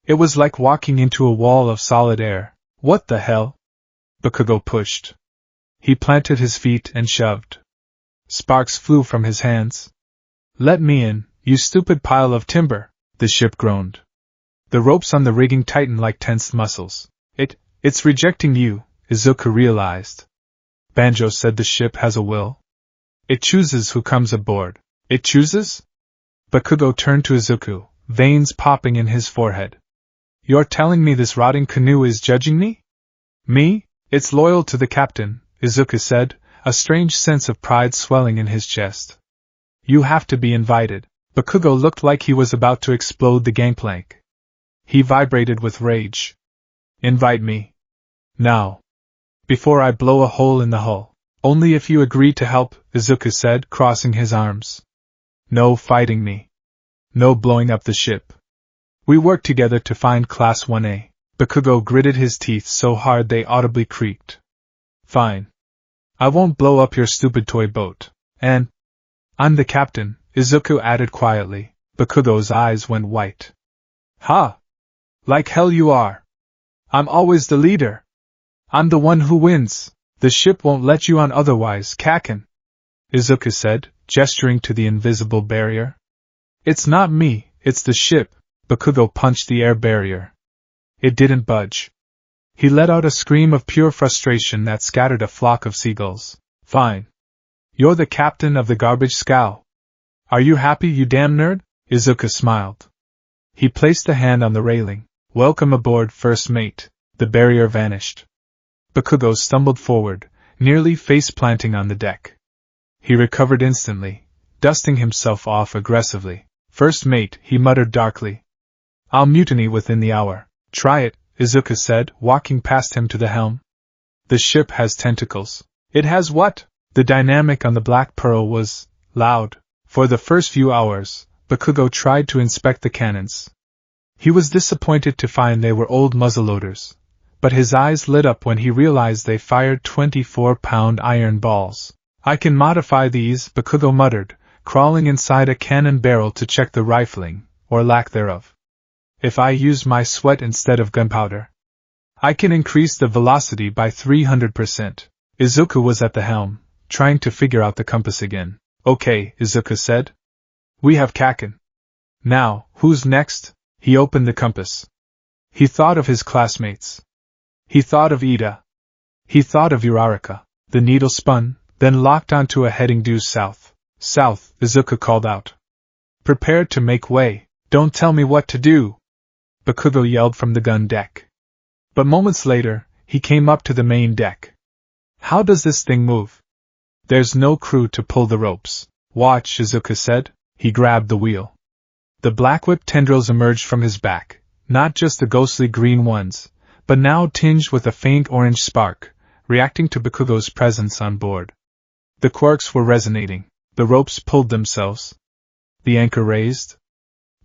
It was like walking into a wall of solid air. What the hell? Bakugo pushed. He planted his feet and shoved. Sparks flew from his hands. Let me in, you stupid pile of timber, the ship groaned. The ropes on the rigging tightened like tensed muscles. It's rejecting you, Izuku realized. Banjo said the ship has a will. It chooses who comes aboard. It chooses? Bakugo turned to Izuku, veins popping in his forehead. You're telling me this rotting canoe is judging me? Me? It's loyal to the captain, Izuku said, a strange sense of pride swelling in his chest. You have to be invited. Bakugo looked like he was about to explode the gangplank. He vibrated with rage. Invite me. Now. Before I blow a hole in the hull. Only if you agree to help, Izuku said, crossing his arms. No fighting me. No blowing up the ship. We work together to find Class 1A. Bakugo gritted his teeth so hard they audibly creaked. Fine. I won't blow up your stupid toy boat. And I'm the captain, Izuku added quietly. Bakugo's eyes went white. Ha! Like hell you are. I'm always the leader. I'm the one who wins. The ship won't let you on otherwise, Kaken, Izuku said, gesturing to the invisible barrier. It's not me, it's the ship. Bakugo punched the air barrier. It didn't budge. He let out a scream of pure frustration that scattered a flock of seagulls. Fine. You're the captain of the garbage scow. Are you happy, you damn nerd? Izuku smiled. He placed a hand on the railing. Welcome aboard, first mate. The barrier vanished. Bakugo stumbled forward, nearly face-planting on the deck. He recovered instantly, dusting himself off aggressively. First mate, he muttered darkly. I'll mutiny within the hour. Try it, Izuku said, walking past him to the helm. The ship has tentacles. It has what? The dynamic on the Black Pearl was loud. For the first few hours, Bakugo tried to inspect the cannons. He was disappointed to find they were old muzzleloaders, but his eyes lit up when he realized they fired 24-pound iron balls. I can modify these, Bakugo muttered, crawling inside a cannon barrel to check the rifling, or lack thereof. If I use my sweat instead of gunpowder, I can increase the velocity by 300%. Izuku was at the helm, trying to figure out the compass again. Okay, Izuku said. We have Kaken. Now, who's next? He opened the compass. He thought of his classmates. He thought of Ida. He thought of Uraraka. The needle spun, then locked onto a heading due south. South, Izuku called out. Prepare to make way. Don't tell me what to do! Bakugo yelled from the gun deck. But moments later, he came up to the main deck. How does this thing move? There's no crew to pull the ropes. Watch, Izuku said. He grabbed the wheel. The black whip tendrils emerged from his back, not just the ghostly green ones, but now tinged with a faint orange spark, reacting to Bakugo's presence on board. The quirks were resonating. The ropes pulled themselves. The anchor raised.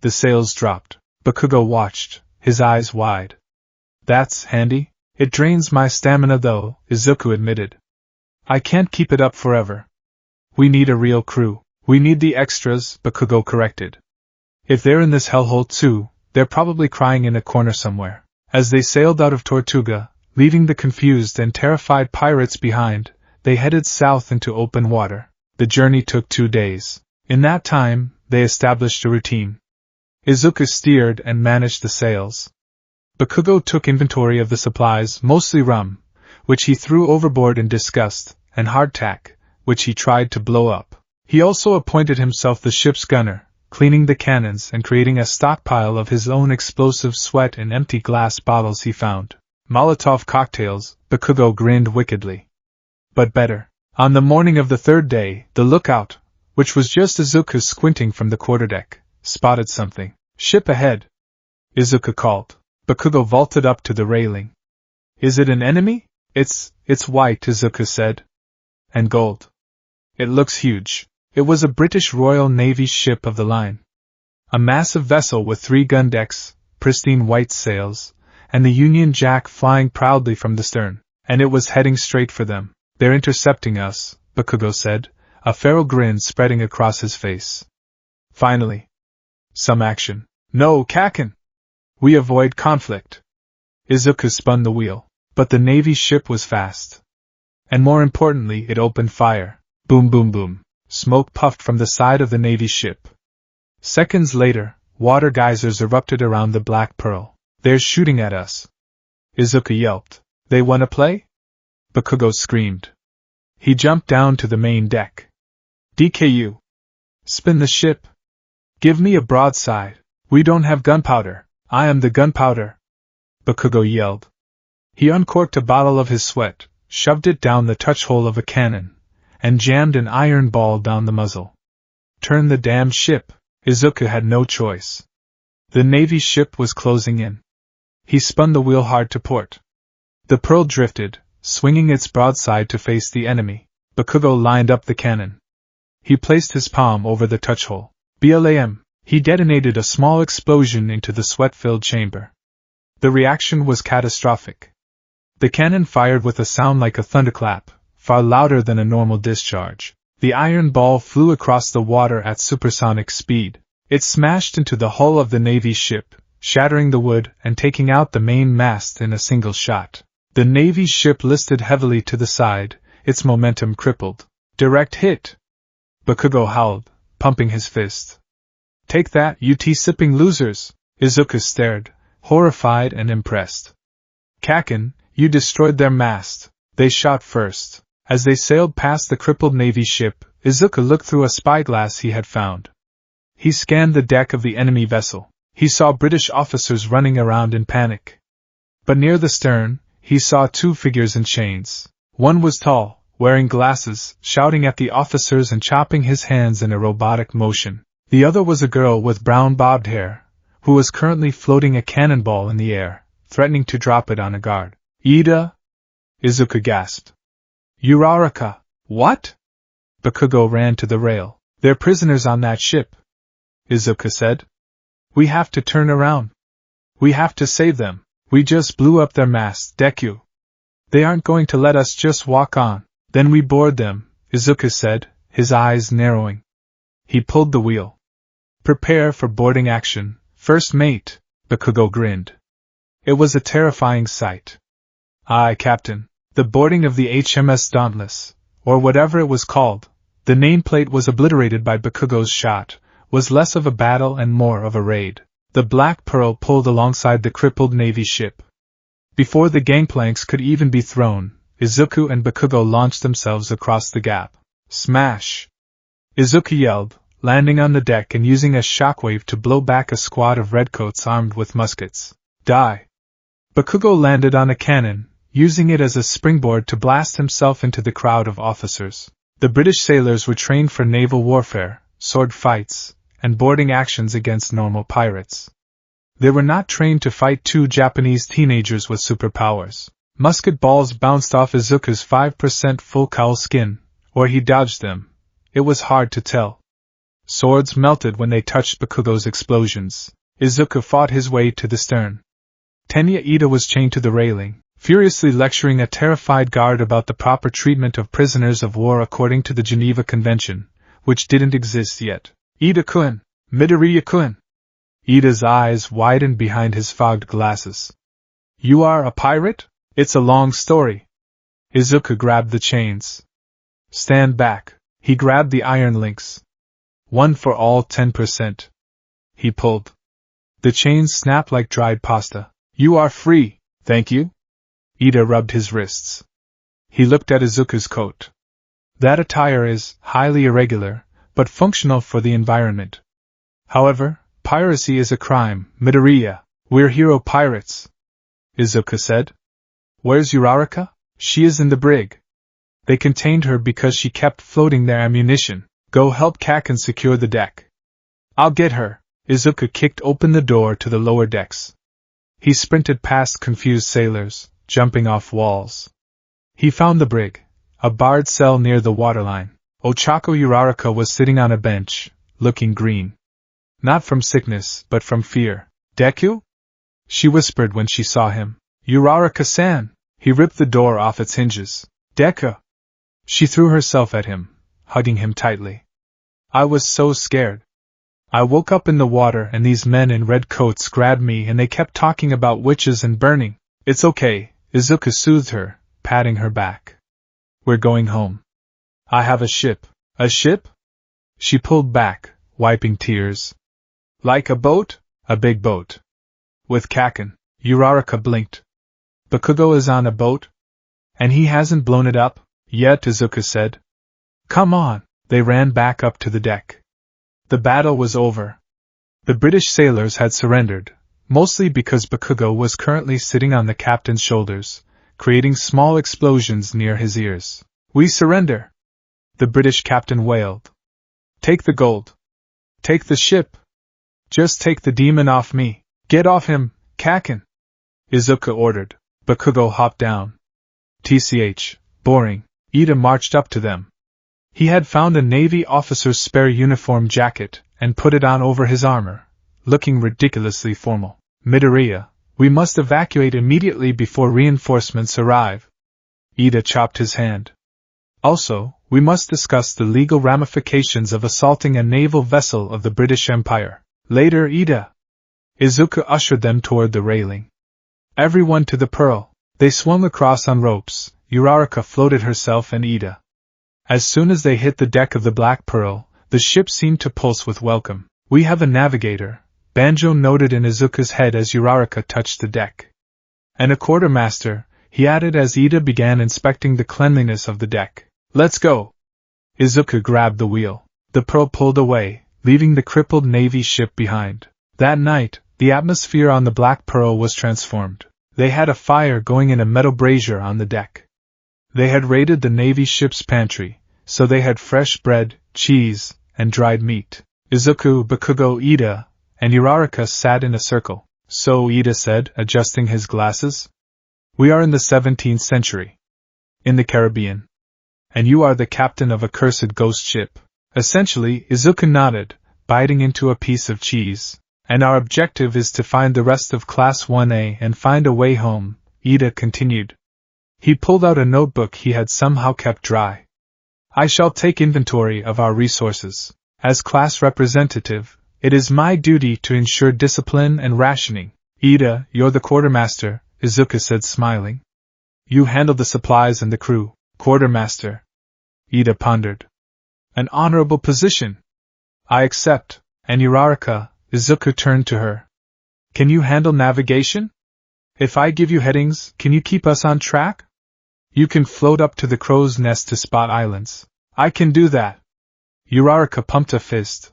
The sails dropped. Bakugo watched, his eyes wide. That's handy. It drains my stamina though, Izuku admitted. I can't keep it up forever. We need a real crew. We need the extras, Bakugo corrected. If they're in this hellhole too, they're probably crying in a corner somewhere. As they sailed out of Tortuga, leaving the confused and terrified pirates behind, they headed south into open water. The journey took 2 days. In that time, they established a routine. Izuku steered and managed the sails. Bakugo took inventory of the supplies, mostly rum, which he threw overboard in disgust, and hardtack, which he tried to blow up. He also appointed himself the ship's gunner, cleaning the cannons and creating a stockpile of his own explosive sweat and empty glass bottles he found. Molotov cocktails, Bakugo grinned wickedly. But better. On the morning of the 3rd day, the lookout, which was just Izuku squinting from the quarterdeck, spotted something. Ship ahead! Izuku called. Bakugo vaulted up to the railing. Is it an enemy? It's white, Izuku said. And gold. It looks huge. It was a British Royal Navy ship of the line. A massive vessel with 3 gun decks, pristine white sails, and the Union Jack flying proudly from the stern, and it was heading straight for them. They're intercepting us, Bakugo said, a feral grin spreading across his face. Finally. Some action. No, Kaken! We avoid conflict. Izuku spun the wheel, but the Navy ship was fast. And more importantly, it opened fire. Boom boom boom. Smoke puffed from the side of the Navy ship. Seconds later, water geysers erupted around the Black Pearl. They're shooting at us. Izuku yelped. They wanna play? Bakugo screamed. He jumped down to the main deck. DKU. Spin the ship. Give me a broadside. We don't have gunpowder. I am the gunpowder. Bakugo yelled. He uncorked a bottle of his sweat, shoved it down the touch-hole of a cannon, and jammed an iron ball down the muzzle. Turn the damned ship. Izuku had no choice. The Navy ship was closing in. He spun the wheel hard to port. The Pearl drifted, swinging its broadside to face the enemy. Bakugo lined up the cannon. He placed his palm over the touch-hole. BLAM! He detonated a small explosion into the sweat-filled chamber. The reaction was catastrophic. The cannon fired with a sound like a thunderclap, far louder than a normal discharge. The iron ball flew across the water at supersonic speed. It smashed into the hull of the Navy ship, shattering the wood and taking out the main mast in a single shot. The Navy ship listed heavily to the side, its momentum crippled. Direct hit! Bakugo howled, pumping his fist. Take that, you tea-sipping losers! Izuku stared, horrified and impressed. Kaken, you destroyed their mast. They shot first. As they sailed past the crippled Navy ship, Izuku looked through a spyglass he had found. He scanned the deck of the enemy vessel. He saw British officers running around in panic. But near the stern, he saw 2 figures in chains. One was tall, wearing glasses, shouting at the officers and chopping his hands in a robotic motion. The other was a girl with brown bobbed hair, who was currently floating a cannonball in the air, threatening to drop it on a guard. Ida? Izuku gasped. Uraraka! What? Bakugo ran to the rail. They're prisoners on that ship, Izuku said. We have to turn around. We have to save them. We just blew up their mast, Deku. They aren't going to let us just walk on. Then we board them, Izuku said, his eyes narrowing. He pulled the wheel. Prepare for boarding action, first mate, Bakugo grinned. It was a terrifying sight. Aye, Captain. The boarding of the HMS Dauntless, or whatever it was called. The nameplate was obliterated by Bakugo's shot, was less of a battle and more of a raid. The Black Pearl pulled alongside the crippled Navy ship. Before the gangplanks could even be thrown, Izuku and Bakugo launched themselves across the gap. Smash! Izuku yelled, landing on the deck and using a shockwave to blow back a squad of redcoats armed with muskets. Die! Bakugo landed on a cannon, using it as a springboard to blast himself into the crowd of officers. The British sailors were trained for naval warfare, sword fights, and boarding actions against normal pirates. They were not trained to fight two Japanese teenagers with superpowers. Musket balls bounced off Izuku's 5% full cowl skin, or he dodged them. It was hard to tell. Swords melted when they touched Bakugo's explosions. Izuku fought his way to the stern. Tenya Ida was chained to the railing, furiously lecturing a terrified guard about the proper treatment of prisoners of war according to the Geneva Convention, which didn't exist yet. Ida-kun! Midoriya-kun! Ida's eyes widened behind his fogged glasses. You are a pirate? It's a long story. Izuku grabbed the chains. Stand back. He grabbed the iron links. One for all 10%. He pulled. The chains snapped like dried pasta. You are free, thank you. Ida rubbed his wrists. He looked at Izuku's coat. That attire is highly irregular, but functional for the environment. However, piracy is a crime, Midoriya. We're hero pirates. Izuku said. Where's Uraraka? She is in the brig. They contained her because she kept floating their ammunition. Go help Kaken secure the deck. I'll get her. Izuku kicked open the door to the lower decks. He sprinted past confused sailors, jumping off walls. He found the brig, a barred cell near the waterline. Ochako Uraraka was sitting on a bench, looking green. Not from sickness, but from fear. Deku? She whispered when she saw him. Uraraka-san! He ripped the door off its hinges. Deku! She threw herself at him, hugging him tightly. I was so scared. I woke up in the water and these men in red coats grabbed me and they kept talking about witches and burning. It's okay, Izuku soothed her, patting her back. We're going home. I have a ship. A ship? She pulled back, wiping tears. Like a boat? A big boat. With Kaken. Uraraka blinked. Bakugo is on a boat? And he hasn't blown it up? Yet, Izuku said. Come on. They ran back up to the deck. The battle was over. The British sailors had surrendered, mostly because Bakugo was currently sitting on the captain's shoulders, creating small explosions near his ears. We surrender! The British captain wailed. Take the gold. Take the ship. Just take the demon off me. Get off him, Kaken! Izuku ordered. Bakugo hopped down. TCH, boring. Ida marched up to them. He had found a Navy officer's spare uniform jacket and put it on over his armor, looking ridiculously formal. Midoriya, we must evacuate immediately before reinforcements arrive. Ida chopped his hand. Also, we must discuss the legal ramifications of assaulting a naval vessel of the British Empire. Later, Ida. Izuku ushered them toward the railing. Everyone to the Pearl. They swung across on ropes. Uraraka floated herself and Ida. As soon as they hit the deck of the Black Pearl, the ship seemed to pulse with welcome. We have a navigator, Banjo noted in Izuku's head as Uraraka touched the deck. And a quartermaster, he added as Ida began inspecting the cleanliness of the deck. Let's go! Izuku grabbed the wheel. The Pearl pulled away, leaving the crippled Navy ship behind. That night, the atmosphere on the Black Pearl was transformed. They had a fire going in a metal brazier on the deck. They had raided the Navy ship's pantry, so they had fresh bread, cheese, and dried meat. Izuku, Bakugo, Ida, and Uraraka sat in a circle. So Ida said, adjusting his glasses. We are in the 17th century. In the Caribbean. And you are the captain of a cursed ghost ship. Essentially, Izuku nodded, biting into a piece of cheese. And our objective is to find the rest of Class 1A and find a way home, Ida continued. He pulled out a notebook he had somehow kept dry. I shall take inventory of our resources. As class representative, it is my duty to ensure discipline and rationing. Ida, you're the quartermaster, Izuku said smiling. You handle the supplies and the crew, quartermaster. Ida pondered. An honorable position. I accept. And Uraraka, Izuku turned to her. Can you handle navigation? If I give you headings, can you keep us on track? You can float up to the crow's nest to spot islands. I can do that. Uraraka pumped a fist.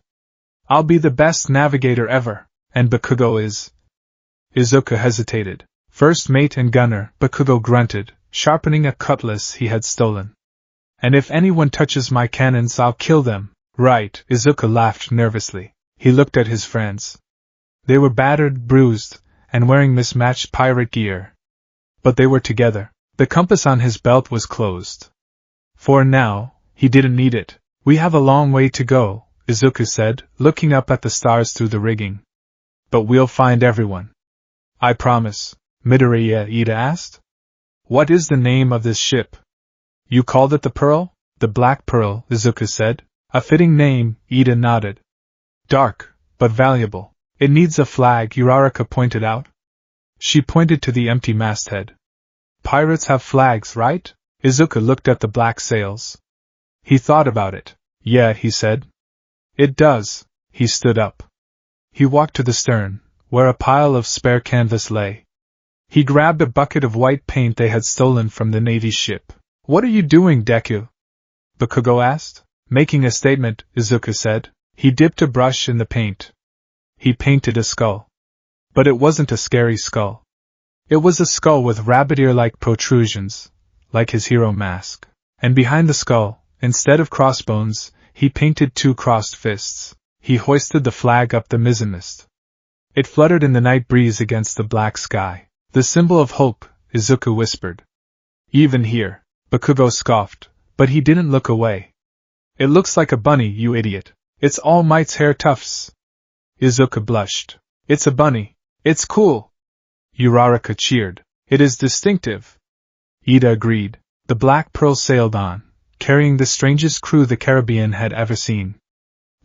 I'll be the best navigator ever, and Bakugo is. Izuku hesitated. First mate and gunner, Bakugo grunted, sharpening a cutlass he had stolen. And if anyone touches my cannons, I'll kill them. Right, Izuku laughed nervously. He looked at his friends. They were battered, bruised, and wearing mismatched pirate gear. But they were together. The compass on his belt was closed. For now, he didn't need it. We have a long way to go, Izuku said, looking up at the stars through the rigging. But we'll find everyone. I promise, Midoriya Ida asked. What is the name of this ship? You called it the Pearl? The Black Pearl, Izuku said. A fitting name, Ida nodded. Dark, but valuable. It needs a flag, Uraraka pointed out. She pointed to the empty masthead. Pirates have flags, right? Izuku looked at the black sails. He thought about it. Yeah, he said. It does. He stood up. He walked to the stern, where a pile of spare canvas lay. He grabbed a bucket of white paint they had stolen from the Navy's ship. What are you doing, Deku? Bakugo asked. Making a statement, Izuku said. He dipped a brush in the paint. He painted a skull. But it wasn't a scary skull. It was a skull with rabbit ear-like protrusions, like his hero mask. And behind the skull, instead of crossbones, he painted two crossed fists. He hoisted the flag up the mizzenmast. It fluttered in the night breeze against the black sky. The symbol of hope, Izuku whispered. Even here, Bakugo scoffed, but he didn't look away. It looks like a bunny, you idiot. It's All Might's hair tufts. Izuku blushed. It's a bunny. It's cool. Uraraka cheered. It is distinctive. Ida agreed. The Black Pearl sailed on, carrying the strangest crew the Caribbean had ever seen.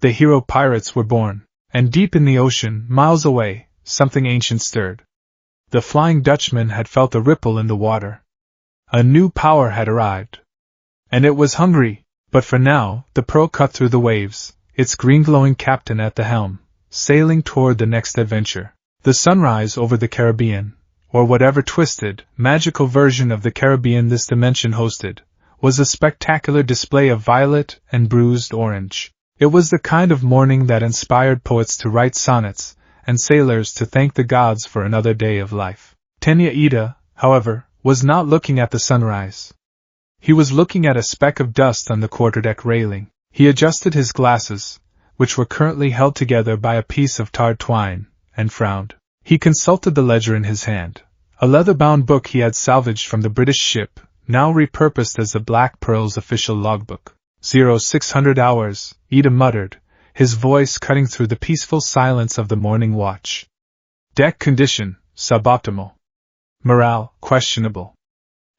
The hero pirates were born, and deep in the ocean, miles away, something ancient stirred. The Flying Dutchman had felt a ripple in the water. A new power had arrived. And it was hungry, but for now, the Pearl cut through the waves, its green glowing captain at the helm, sailing toward the next adventure. The sunrise over the Caribbean, or whatever twisted, magical version of the Caribbean this dimension hosted, was a spectacular display of violet and bruised orange. It was the kind of morning that inspired poets to write sonnets, and sailors to thank the gods for another day of life. Tenya Ida, however, was not looking at the sunrise. He was looking at a speck of dust on the quarterdeck railing. He adjusted his glasses, which were currently held together by a piece of tarred twine, and frowned. He consulted the ledger in his hand, a leather-bound book he had salvaged from the British ship, now repurposed as the Black Pearl's official logbook. 0600 hours, Ida muttered, his voice cutting through the peaceful silence of the morning watch. Deck condition, suboptimal. Morale, questionable.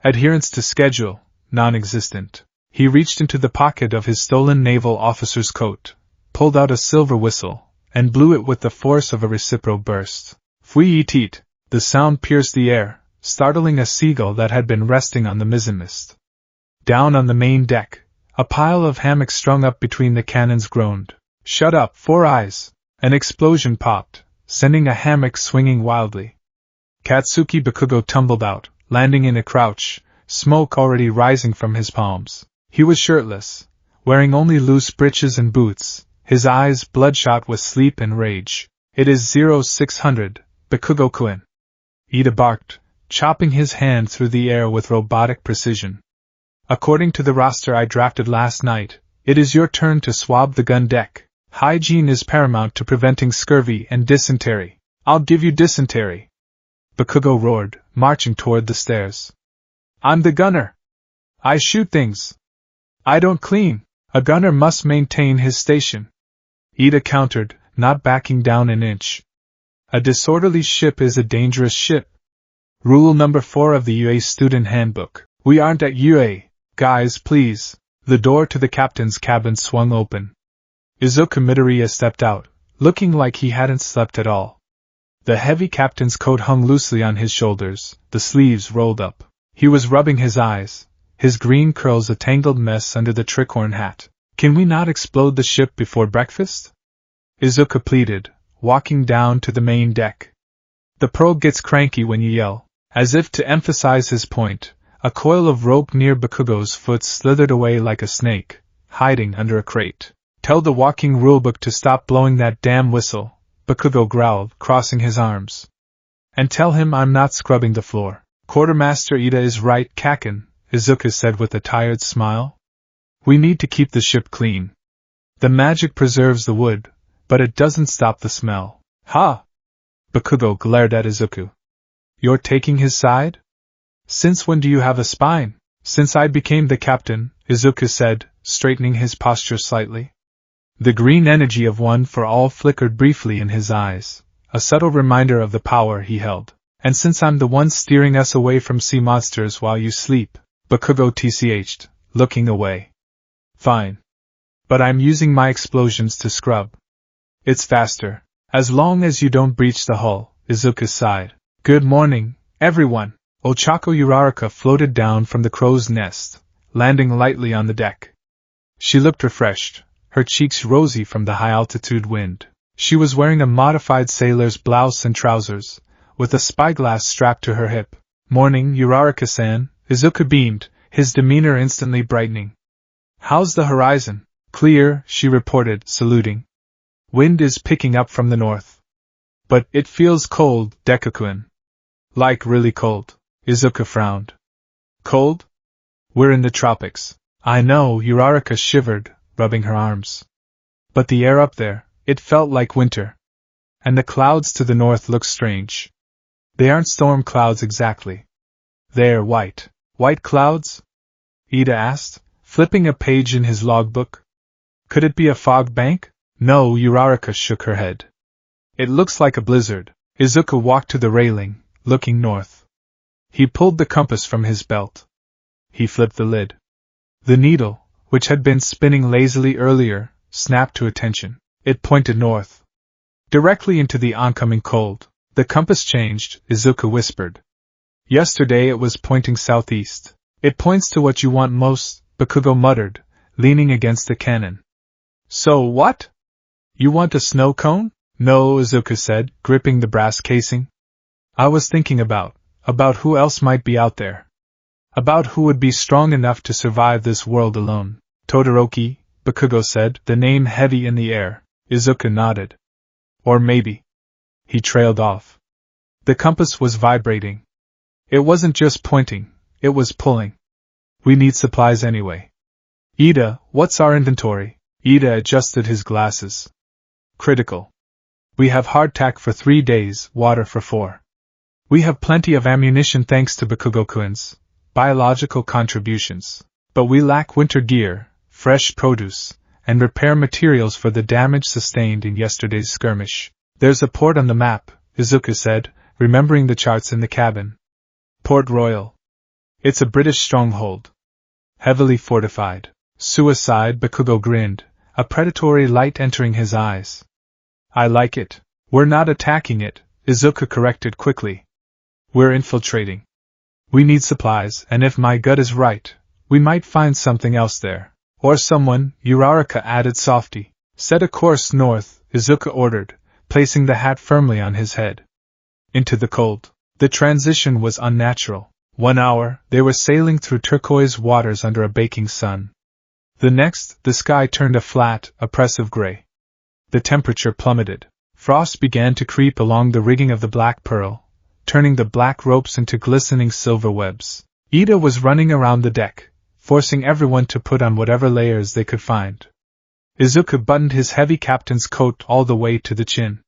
Adherence to schedule, non-existent. He reached into the pocket of his stolen naval officer's coat, pulled out a silver whistle, and blew it with the force of a reciprocal burst. Fwee-teet! The sound pierced the air, startling a seagull that had been resting on the mizzenmast. Down on the main deck, a pile of hammocks strung up between the cannons groaned. Shut up, Four Eyes! An explosion popped, sending a hammock swinging wildly. Katsuki Bakugo tumbled out, landing in a crouch, smoke already rising from his palms. He was shirtless, wearing only loose breeches and boots, his eyes bloodshot with sleep and rage. It is 0600, Bakugo-kun. Ida barked, chopping his hand through the air with robotic precision. According to the roster I drafted last night, it is your turn to swab the gun deck. Hygiene is paramount to preventing scurvy and dysentery. I'll give you dysentery. Bakugo roared, marching toward the stairs. I'm the gunner. I shoot things. I don't clean. A gunner must maintain his station. Ida countered, not backing down an inch. A disorderly ship is a dangerous ship. Rule number 4 of the UA Student Handbook. We aren't at UA. Guys, please. The door to the captain's cabin swung open. Izuku Midoriya stepped out, looking like he hadn't slept at all. The heavy captain's coat hung loosely on his shoulders, the sleeves rolled up. He was rubbing his eyes, his green curls a tangled mess under the tricorn hat. Can we not explode the ship before breakfast? Izuku pleaded, walking down to the main deck. The pearl gets cranky when you yell. As if to emphasize his point, a coil of rope near Bakugo's foot slithered away like a snake, hiding under a crate. Tell the walking rulebook to stop blowing that damn whistle, Bakugo growled, crossing his arms. And tell him I'm not scrubbing the floor. Quartermaster Ida is right, Kaken, Izuku said with a tired smile. We need to keep the ship clean. The magic preserves the wood, but it doesn't stop the smell. Ha! Bakugo glared at Izuku. You're taking his side? Since when do you have a spine? Since I became the captain, Izuku said, straightening his posture slightly. The green energy of One for All flickered briefly in his eyes, a subtle reminder of the power he held. And since I'm the one steering us away from sea monsters while you sleep, Bakugo tched, looking away. Fine. But I'm using my explosions to scrub. It's faster. As long as you don't breach the hull, Izuku sighed. Good morning, everyone. Ochako Uraraka floated down from the crow's nest, landing lightly on the deck. She looked refreshed, her cheeks rosy from the high-altitude wind. She was wearing a modified sailor's blouse and trousers, with a spyglass strapped to her hip. Morning, Uraraka-san, Izuku beamed, his demeanor instantly brightening. How's the horizon? Clear, she reported, saluting. Wind is picking up from the north. But it feels cold, Deku-kun. Like really cold. Izuku frowned. Cold? We're in the tropics. I know, Uraraka shivered, rubbing her arms. But the air up there, it felt like winter. And the clouds to the north look strange. They aren't storm clouds exactly. They're white. White clouds? Ida asked, flipping a page in his logbook. Could it be a fog bank? No, Uraraka shook her head. It looks like a blizzard. Izuku walked to the railing, looking north. He pulled the compass from his belt. He flipped the lid. The needle, which had been spinning lazily earlier, snapped to attention. It pointed north. Directly into the oncoming cold. The compass changed, Izuku whispered. Yesterday it was pointing southeast. It points to what you want most, Bakugo muttered, leaning against the cannon. So what? You want a snow cone? No, Izuku said, gripping the brass casing. I was thinking about who else might be out there. About who would be strong enough to survive this world alone. Todoroki, Bakugo said, the name heavy in the air. Izuku nodded. Or maybe. He trailed off. The compass was vibrating. It wasn't just pointing, it was pulling. We need supplies anyway. Ida, what's our inventory? Ida adjusted his glasses. Critical. We have hardtack for 3 days, water for 4. We have plenty of ammunition thanks to Bakugo-kun's biological contributions. But we lack winter gear, fresh produce, and repair materials for the damage sustained in yesterday's skirmish. There's a port on the map, Izuku said, remembering the charts in the cabin. Port Royal. It's a British stronghold. Heavily fortified. Suicide, Bakugo grinned, a predatory light entering his eyes. I like it. We're not attacking it, Izuku corrected quickly. We're infiltrating. We need supplies, and if my gut is right, we might find something else there. Or someone, Uraraka added softly. Set a course north, Izuku ordered, placing the hat firmly on his head. Into the cold. The transition was unnatural. 1 hour, they were sailing through turquoise waters under a baking sun. The next, the sky turned a flat, oppressive gray. The temperature plummeted. Frost began to creep along the rigging of the Black Pearl, turning the black ropes into glistening silver webs. Ida was running around the deck, forcing everyone to put on whatever layers they could find. Izuku buttoned his heavy captain's coat all the way to the chin.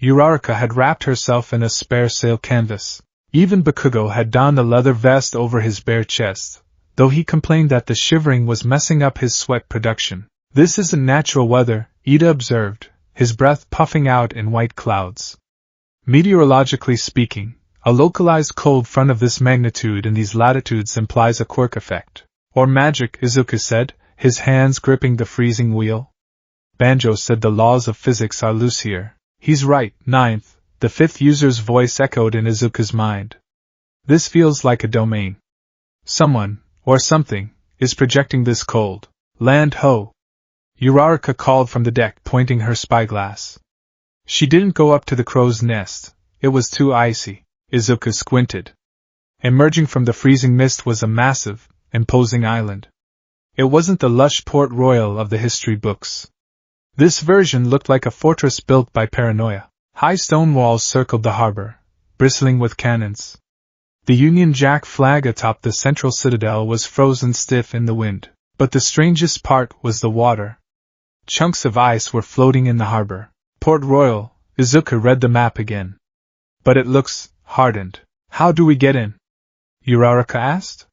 Uraraka had wrapped herself in a spare sail canvas. Even Bakugo had donned a leather vest over his bare chest, though he complained that the shivering was messing up his sweat production. This isn't natural weather, Ida observed, his breath puffing out in white clouds. Meteorologically speaking, a localized cold front of this magnitude in these latitudes implies a quirk effect. Or magic, Izuku said, his hands gripping the freezing wheel. Banjo said the laws of physics are loose here. He's right, ninth, the fifth user's voice echoed in Izuku's mind. This feels like a domain. Someone, or something, is projecting this cold. Land ho! Uraraka called from the deck, pointing her spyglass. She didn't go up to the crow's nest, it was too icy. Izuku squinted. Emerging from the freezing mist was a massive, imposing island. It wasn't the lush Port Royal of the history books. This version looked like a fortress built by paranoia. High stone walls circled the harbor, bristling with cannons. The Union Jack flag atop the central citadel was frozen stiff in the wind, but the strangest part was the water. Chunks of ice were floating in the harbor. Port Royal, Izuku read the map again. But it looks hardened. How do we get in? Uraraka asked.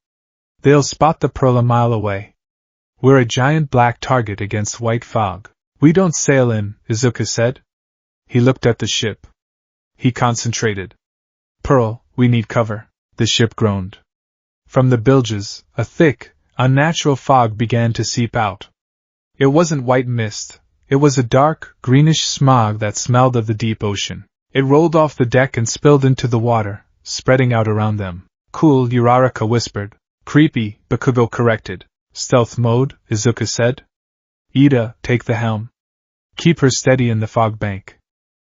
They'll spot the pearl a mile away. We're a giant black target against white fog. We don't sail in, Izuku said. He looked at the ship. He concentrated. Pearl, we need cover, the ship groaned. From the bilges, a thick, unnatural fog began to seep out. It wasn't white mist. It was a dark, greenish smog that smelled of the deep ocean. It rolled off the deck and spilled into the water, spreading out around them. Cool, Uraraka whispered. Creepy, Bakugo corrected. Stealth mode, Izuku said. Ida, take the helm. Keep her steady in the fog bank.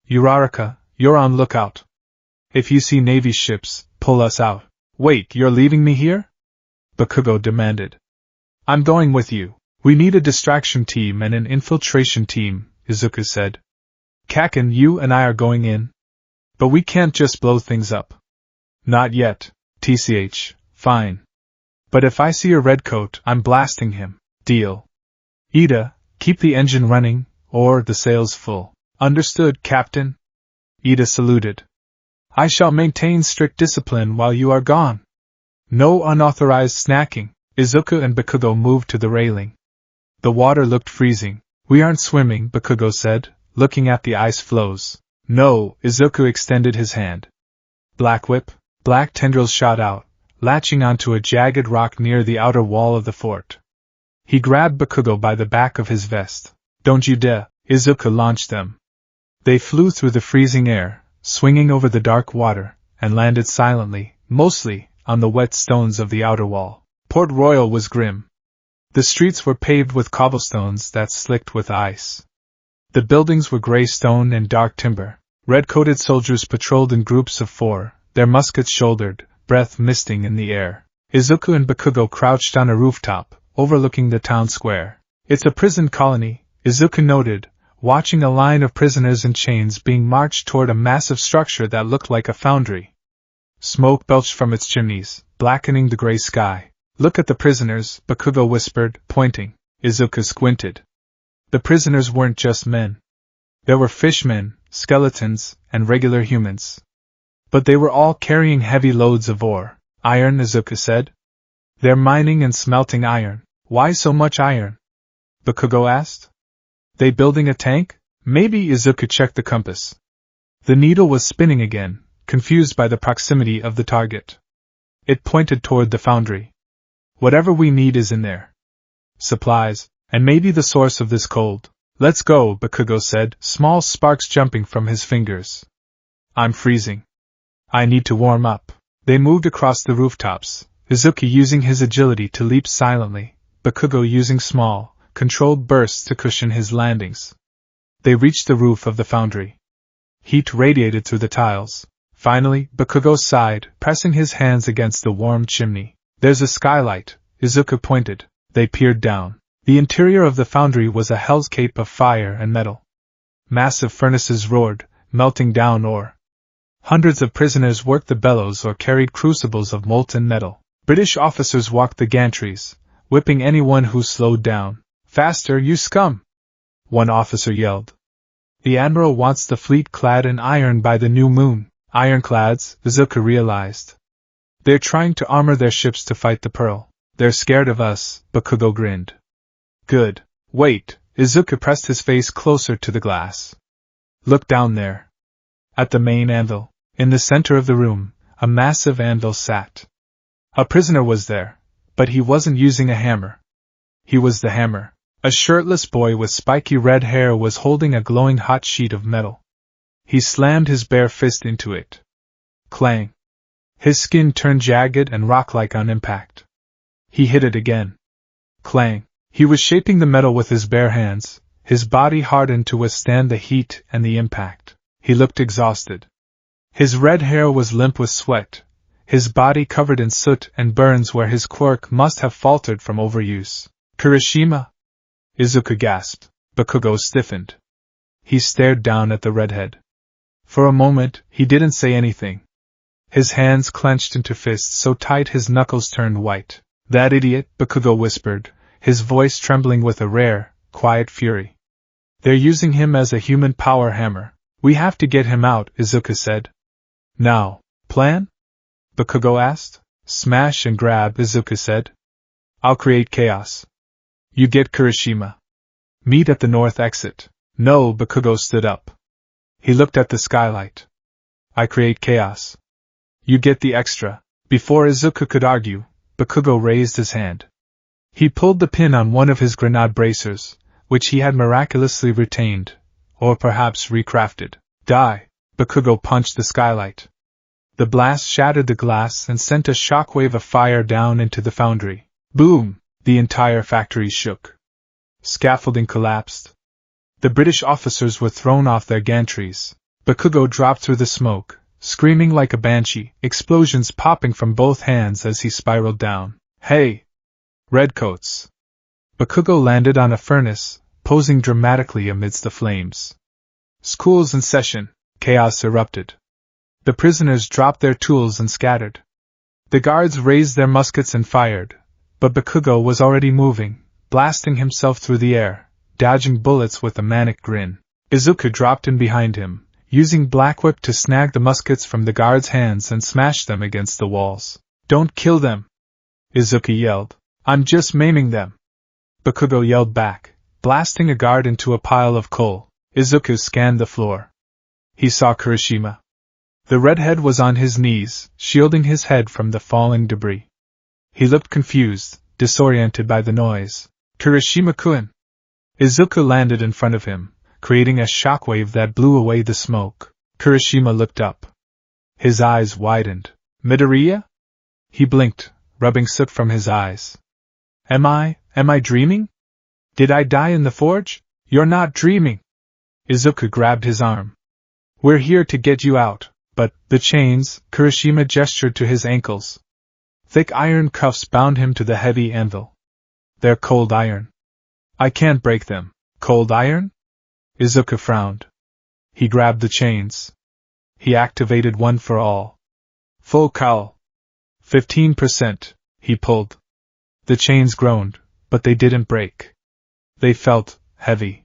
Uraraka, you're on lookout. If you see Navy ships, pull us out. Wait, you're leaving me here? Bakugo demanded. I'm going with you. We need a distraction team and an infiltration team, Izuku said. Kaken, you and I are going in. But we can't just blow things up. Not yet, TCH, fine. But if I see a redcoat, I'm blasting him. Deal. Ida, keep the engine running, or the sails full. Understood, Captain. Ida saluted. I shall maintain strict discipline while you are gone. No unauthorized snacking. Izuku and Bakugo moved to the railing. The water looked freezing. We aren't swimming, Bakugo said, looking at the ice floes. No, Izuku extended his hand. Black whip. Black tendrils shot out, latching onto a jagged rock near the outer wall of the fort. He grabbed Bakugo by the back of his vest. Don't you dare! Izuku launched them. They flew through the freezing air, swinging over the dark water, and landed silently, mostly, on the wet stones of the outer wall. Port Royal was grim. The streets were paved with cobblestones that slicked with ice. The buildings were gray stone and dark timber. Red-coated soldiers patrolled in groups of 4, their muskets shouldered, breath misting in the air. Izuku and Bakugo crouched on a rooftop, overlooking the town square. It's a prison colony, Izuku noted, watching a line of prisoners in chains being marched toward a massive structure that looked like a foundry. Smoke belched from its chimneys, blackening the gray sky. Look at the prisoners, Bakugo whispered, pointing. Izuku squinted. The prisoners weren't just men. There were fishmen, skeletons, and regular humans. But they were all carrying heavy loads of ore. Iron, Izuku said. They're mining and smelting iron. Why so much iron? Bakugo asked. They building a tank? Maybe. Izuku checked the compass. The needle was spinning again, confused by the proximity of the target. It pointed toward the foundry. Whatever we need is in there. Supplies, and maybe the source of this cold. Let's go, Bakugo said, small sparks jumping from his fingers. I'm freezing. I need to warm up. They moved across the rooftops, Izuku using his agility to leap silently, Bakugo using small, controlled bursts to cushion his landings. They reached the roof of the foundry. Heat radiated through the tiles. Finally, Bakugo sighed, pressing his hands against the warm chimney. There's a skylight, Izuku pointed. They peered down. The interior of the foundry was a hellscape of fire and metal. Massive furnaces roared, melting down ore. Hundreds of prisoners worked the bellows or carried crucibles of molten metal. British officers walked the gantries, whipping anyone who slowed down. Faster, you scum! One officer yelled. The Admiral wants the fleet clad in iron by the new moon. Ironclads, Izuku realized. They're trying to armor their ships to fight the Pearl. They're scared of us, Bakugo grinned. Good. Wait, Izuku pressed his face closer to the glass. Look down there. At the main anvil, in the center of the room, a massive anvil sat. A prisoner was there, but he wasn't using a hammer. He was the hammer. A shirtless boy with spiky red hair was holding a glowing hot sheet of metal. He slammed his bare fist into it. Clang. His skin turned jagged and rock-like on impact. He hit it again. Clang. He was shaping the metal with his bare hands, his body hardened to withstand the heat and the impact. He looked exhausted. His red hair was limp with sweat, his body covered in soot and burns where his quirk must have faltered from overuse. Kirishima? Izuku gasped. Bakugo stiffened. He stared down at the redhead. For a moment, he didn't say anything. His hands clenched into fists so tight his knuckles turned white. That idiot, Bakugo whispered, his voice trembling with a rare, quiet fury. They're using him as a human power hammer. We have to get him out, Izuku said. Now, plan? Bakugo asked. Smash and grab, Izuku said. I'll create chaos. You get Kirishima. Meet at the north exit. No, Bakugo stood up. He looked at the skylight. I create chaos. You get the extra. Before Izuku could argue, Bakugo raised his hand. He pulled the pin on one of his grenade bracers, which he had miraculously retained, or perhaps recrafted. Die! Bakugo punched the skylight. The blast shattered the glass and sent a shockwave of fire down into the foundry. Boom! The entire factory shook. Scaffolding collapsed. The British officers were thrown off their gantries. Bakugo dropped through the smoke, screaming like a banshee, explosions popping from both hands as he spiraled down. Hey! Redcoats! Bakugo landed on a furnace, posing dramatically amidst the flames. School's in session. Chaos erupted. The prisoners dropped their tools and scattered. The guards raised their muskets and fired, but Bakugo was already moving, blasting himself through the air, dodging bullets with a manic grin. Izuku dropped in behind him, using Black Whip to snag the muskets from the guards' hands and smash them against the walls. Don't kill them! Izuku yelled. I'm just maiming them! Bakugo yelled back, blasting a guard into a pile of coal. Izuku scanned the floor. He saw Kirishima. The redhead was on his knees, shielding his head from the falling debris. He looked confused, disoriented by the noise. Kirishima-kun! Izuku landed in front of him, creating a shockwave that blew away the smoke. Kirishima looked up. His eyes widened. Midoriya? He blinked, rubbing soot from his eyes. Am I dreaming? Did I die in the forge? You're not dreaming! Izuku grabbed his arm. We're here to get you out, but, the chains, Kirishima gestured to his ankles. Thick iron cuffs bound him to the heavy anvil. They're cold iron. I can't break them. Cold iron? Izuku frowned. He grabbed the chains. He activated one for all. Full cowl. 15%, he pulled. The chains groaned, but they didn't break. They felt heavy.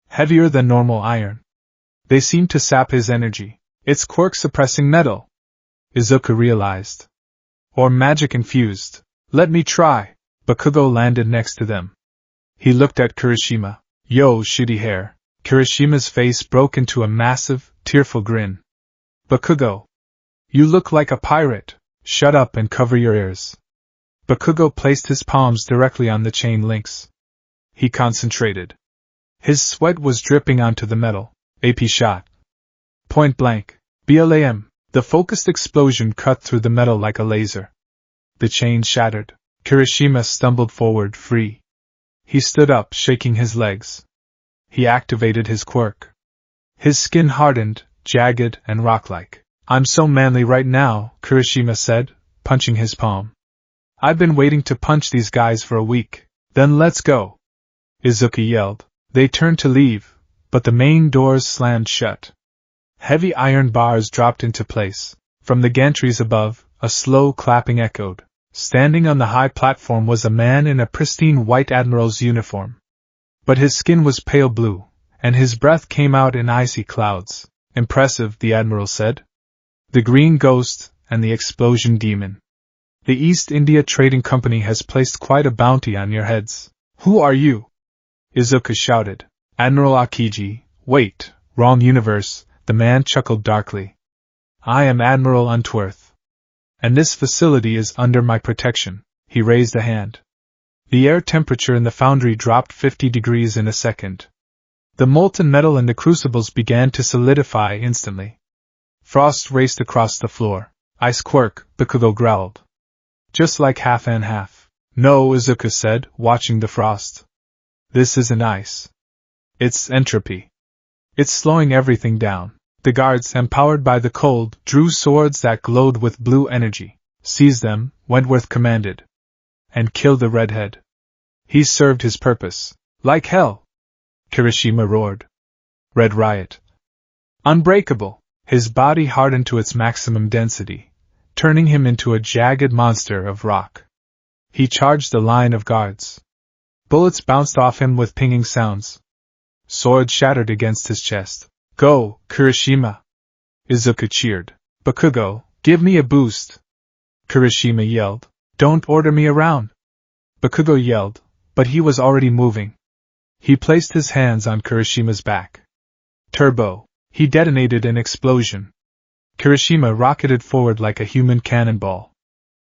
Heavier than normal iron. They seemed to sap his energy. It's quirk-suppressing metal, Izuku realized. Or magic-infused. Let me try. Bakugo landed next to them. He looked at Kirishima. Yo, shitty hair. Kirishima's face broke into a massive, tearful grin. Bakugo. You look like a pirate. Shut up and cover your ears. Bakugo placed his palms directly on the chain links. He concentrated. His sweat was dripping onto the metal. AP shot. Point blank. BLAM. The focused explosion cut through the metal like a laser. The chain shattered. Kirishima stumbled forward, free. He stood up, shaking his legs. He activated his quirk. His skin hardened, jagged and rock-like. I'm so manly right now, Kirishima said, punching his palm. I've been waiting to punch these guys for a week. Then let's go. Izuku yelled. They turned to leave, but the main doors slammed shut. Heavy iron bars dropped into place. From the gantries above, a slow clapping echoed. Standing on the high platform was a man in a pristine white admiral's uniform. But his skin was pale blue, and his breath came out in icy clouds. Impressive, the admiral said. The Green Ghost and the Explosion Demon. The East India Trading Company has placed quite a bounty on your heads. Who are you? Izuku shouted. Admiral Akiji. Wait, wrong universe, the man chuckled darkly. I am Admiral Untworth. And this facility is under my protection. He raised a hand. The air temperature in the foundry dropped 50 degrees in a second. The molten metal in the crucibles began to solidify instantly. Frost raced across the floor. Ice quirk, Bakugo growled. Just like half and half. No, Izuku said, watching the frost. This isn't ice. It's entropy. It's slowing everything down. The guards, empowered by the cold, drew swords that glowed with blue energy. Seize them, Wentworth commanded. And kill the redhead. He served his purpose. Like hell! Kirishima roared. Red riot. Unbreakable! His body hardened to its maximum density, turning him into a jagged monster of rock. He charged the line of guards. Bullets bounced off him with pinging sounds. Swords shattered against his chest. Go, Kirishima! Izuku cheered. Bakugo, give me a boost! Kirishima yelled. Don't order me around! Bakugo yelled, but he was already moving. He placed his hands on Kirishima's back. Turbo! He detonated an explosion. Kirishima rocketed forward like a human cannonball.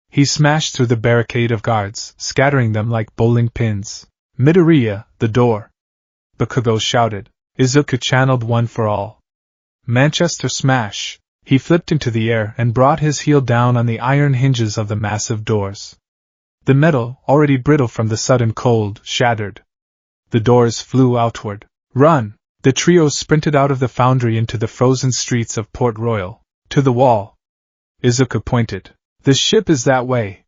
He smashed through the barricade of guards, scattering them like bowling pins. Midoriya, the door! Bakugo shouted. Izuku channeled one for all. Manchester smash! He flipped into the air and brought his heel down on the iron hinges of the massive doors. The metal, already brittle from the sudden cold, shattered. The doors flew outward. Run! The trio sprinted out of the foundry into the frozen streets of Port Royal. To the wall. Izuku pointed. The ship is that way.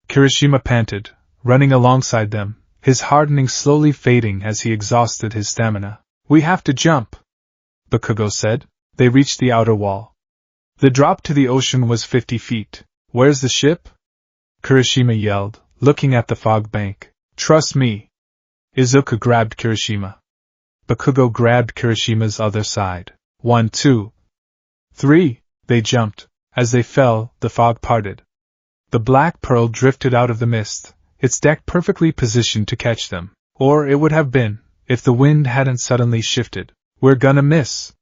Kirishima panted, running alongside them, his hardening slowly fading as he exhausted his stamina. We have to jump, Bakugo said. They reached the outer wall. The drop to the ocean was 50 feet. Where's the ship? Kirishima yelled, looking at the fog bank. Trust me. Izuku grabbed Kirishima. Bakugo grabbed Kirishima's other side. 1, 2, 3. They jumped. As they fell, the fog parted. The Black Pearl drifted out of the mist, its deck perfectly positioned to catch them. Or it would have been, if the wind hadn't suddenly shifted. We're gonna miss.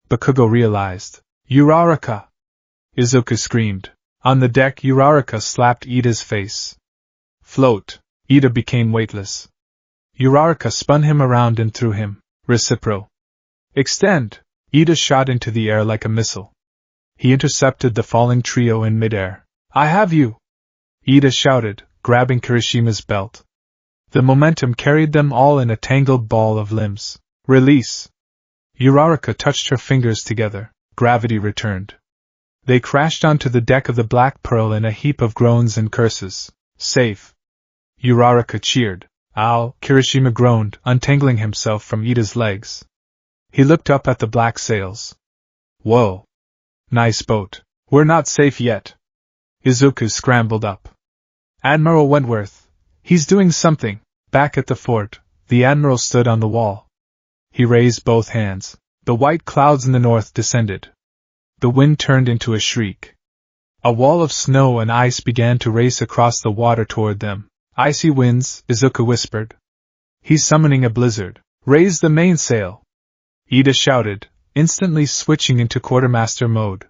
Bakugo realized. Uraraka! Izuku screamed. On the deck, Uraraka slapped Ida's face. Float. Ida became weightless. Uraraka spun him around and threw him. Recipro. Extend! Ida shot into the air like a missile. He intercepted the falling trio in midair. I have you! Ida shouted, grabbing Kirishima's belt. The momentum carried them all in a tangled ball of limbs. Release! Uraraka touched her fingers together. Gravity returned. They crashed onto the deck of the Black Pearl in a heap of groans and curses. Safe! Uraraka cheered. Ow! Kirishima groaned, untangling himself from Ida's legs. He looked up at the black sails. Whoa! Nice boat. We're not safe yet. Izuku scrambled up. Admiral Wentworth. He's doing something. Back at the fort, the Admiral stood on the wall. He raised both hands. The white clouds in the north descended. The wind turned into a shriek. A wall of snow and ice began to race across the water toward them. Icy winds, Izuku whispered. He's summoning a blizzard. Raise the mainsail! Ida shouted, instantly switching into quartermaster mode.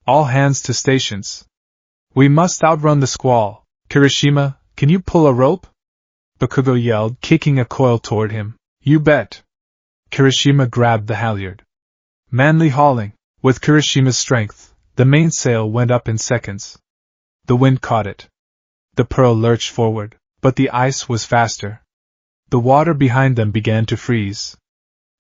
All hands to stations. We must outrun the squall. Kirishima, can you pull a rope? Bakugo yelled, kicking a coil toward him. You bet. Kirishima grabbed the halyard. Manly hauling. With Kirishima's strength, the mainsail went up in seconds. The wind caught it. The Pearl lurched forward, but the ice was faster. The water behind them began to freeze.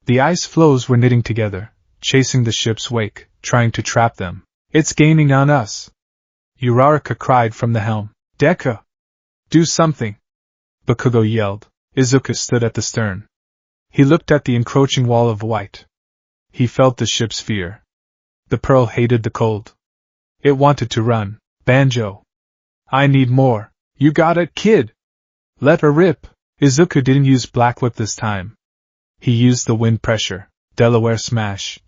The ice floes were knitting together, chasing the ship's wake, trying to trap them. It's gaining on us! Uraraka cried from the helm. Deku! Do something! Bakugo yelled. Izuku stood at the stern. He looked at the encroaching wall of white. He felt the ship's fear. The Pearl hated the cold. It wanted to run. Banjo! I need more. You got it, kid! Let her rip! Izuku didn't use Black Whip this time. He used the wind pressure. Delaware smash.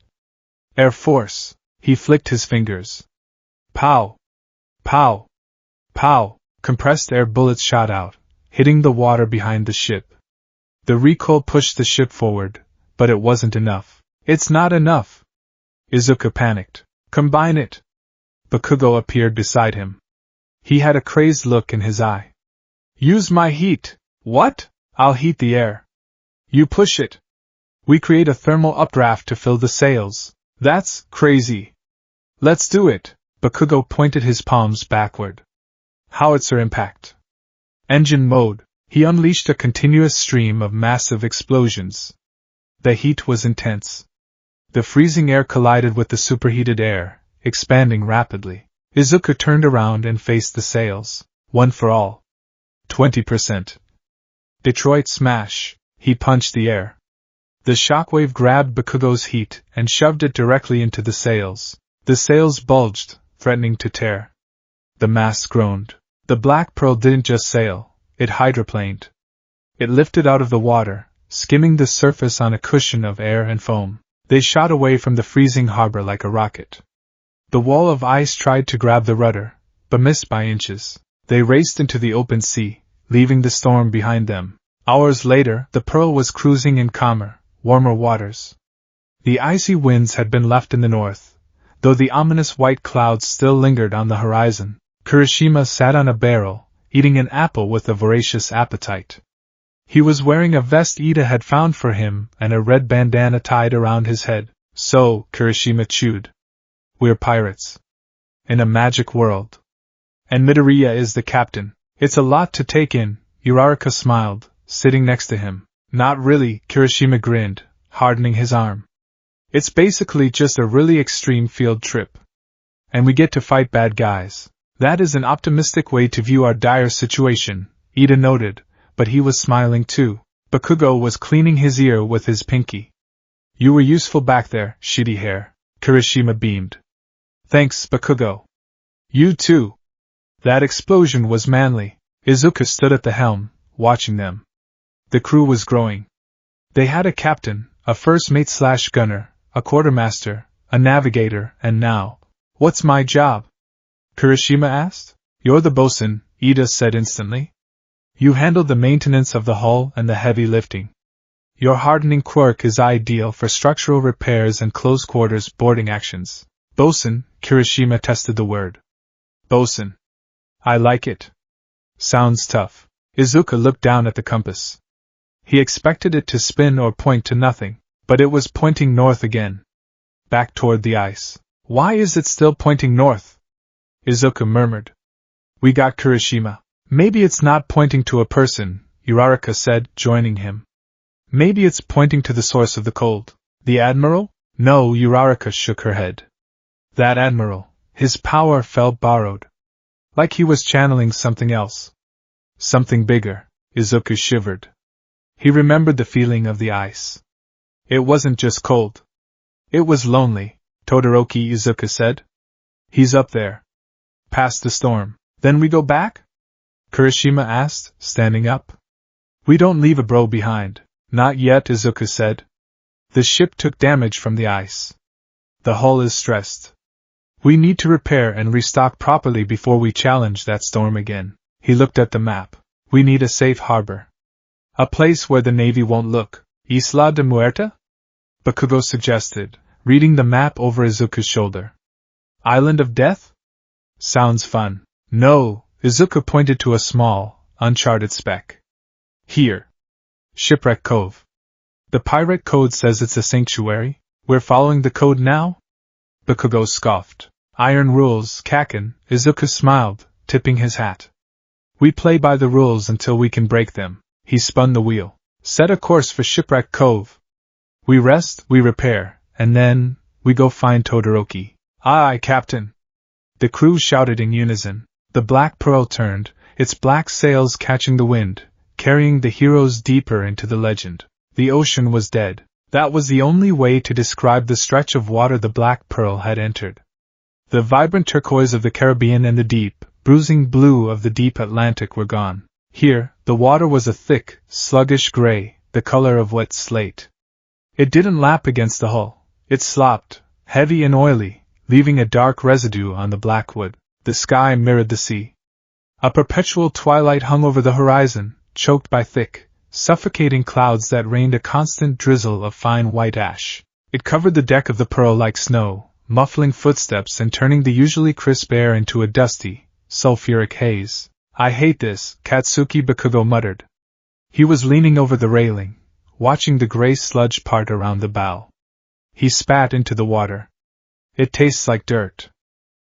Air Force. He flicked his fingers. Pow! Pow! Pow! Compressed air bullets shot out, hitting the water behind the ship. The recoil pushed the ship forward, but it wasn't enough. It's not enough! Izuku panicked. Combine it! Bakugo appeared beside him. He had a crazed look in his eye. Use my heat! What? I'll heat the air. You push it. We create a thermal updraft to fill the sails. That's crazy. Let's do it. Bakugo pointed his palms backward. Howitzer impact. Engine mode. He unleashed a continuous stream of massive explosions. The heat was intense. The freezing air collided with the superheated air, expanding rapidly. Izuku turned around and faced the sails. One for all. 20%. Detroit smash. He punched the air. The shockwave grabbed Bakugo's heat and shoved it directly into the sails. The sails bulged, threatening to tear. The mass groaned. The Black Pearl didn't just sail, it hydroplaned. It lifted out of the water, skimming the surface on a cushion of air and foam. They shot away from the freezing harbor like a rocket. The wall of ice tried to grab the rudder, but missed by inches. They raced into the open sea, leaving the storm behind them. Hours later, the Pearl was cruising in calmer, warmer waters. The icy winds had been left in the north, though the ominous white clouds still lingered on the horizon. Kirishima sat on a barrel, eating an apple with a voracious appetite. He was wearing a vest Ida had found for him and a red bandana tied around his head. So, Kirishima chewed. We're pirates. In a magic world. And Midoriya is the captain. It's a lot to take in, Uraraka smiled, sitting next to him. Not really, Kirishima grinned, hardening his arm. It's basically just a really extreme field trip. And we get to fight bad guys. That is an optimistic way to view our dire situation, Ida noted, but he was smiling too. Bakugo was cleaning his ear with his pinky. You were useful back there, shitty hair, Kirishima beamed. Thanks, Bakugo. You too. That explosion was manly. Izuku stood at the helm, watching them. The crew was growing. They had a captain, a first mate/gunner, a quartermaster, a navigator, and now, what's my job? Kirishima asked. You're the bosun, Ida said instantly. You handle the maintenance of the hull and the heavy lifting. Your hardening quirk is ideal for structural repairs and close-quarters boarding actions. Bosun, Kirishima tested the word. Bosun. I like it. Sounds tough. Izuku looked down at the compass. He expected it to spin or point to nothing, but it was pointing north again. Back toward the ice. Why is it still pointing north? Izuku murmured. We got Kirishima. Maybe it's not pointing to a person, Uraraka said, joining him. Maybe it's pointing to the source of the cold. The Admiral? No, Uraraka shook her head. That Admiral, his power felt borrowed. Like he was channeling something else. Something bigger, Izuku shivered. He remembered the feeling of the ice. It wasn't just cold. It was lonely, Todoroki, Izuku said. He's up there. Past the storm. Then we go back? Kirishima asked, standing up. We don't leave a bro behind. Not yet, Izuku said. The ship took damage from the ice. The hull is stressed. We need to repair and restock properly before we challenge that storm again. He looked at the map. We need a safe harbor. A place where the Navy won't look. Isla de Muerta? Bakugo suggested, reading the map over Izuku's shoulder. Island of Death? Sounds fun. No, Izuku pointed to a small, uncharted speck. Here. Shipwreck Cove. The pirate code says it's a sanctuary. We're following the code now? Bakugo scoffed. Iron rules, Kaken, Izuku smiled, tipping his hat. We play by the rules until we can break them. He spun the wheel. Set a course for Shipwreck Cove. We rest, we repair, and then, we go find Todoroki. Aye, Captain. The crew shouted in unison. The Black Pearl turned, its black sails catching the wind, carrying the heroes deeper into the legend. The ocean was dead. That was the only way to describe the stretch of water the Black Pearl had entered. The vibrant turquoise of the Caribbean and the deep, bruising blue of the deep Atlantic were gone. Here, the water was a thick, sluggish gray, the color of wet slate. It didn't lap against the hull. It slopped, heavy and oily, leaving a dark residue on the black wood. The sky mirrored the sea. A perpetual twilight hung over the horizon, choked by thick, suffocating clouds that rained a constant drizzle of fine white ash. It covered the deck of the Pearl like snow, muffling footsteps and turning the usually crisp air into a dusty, sulfuric haze. I hate this, Katsuki, Bakugo muttered. He was leaning over the railing, watching the gray sludge part around the bow. He spat into the water. It tastes like dirt.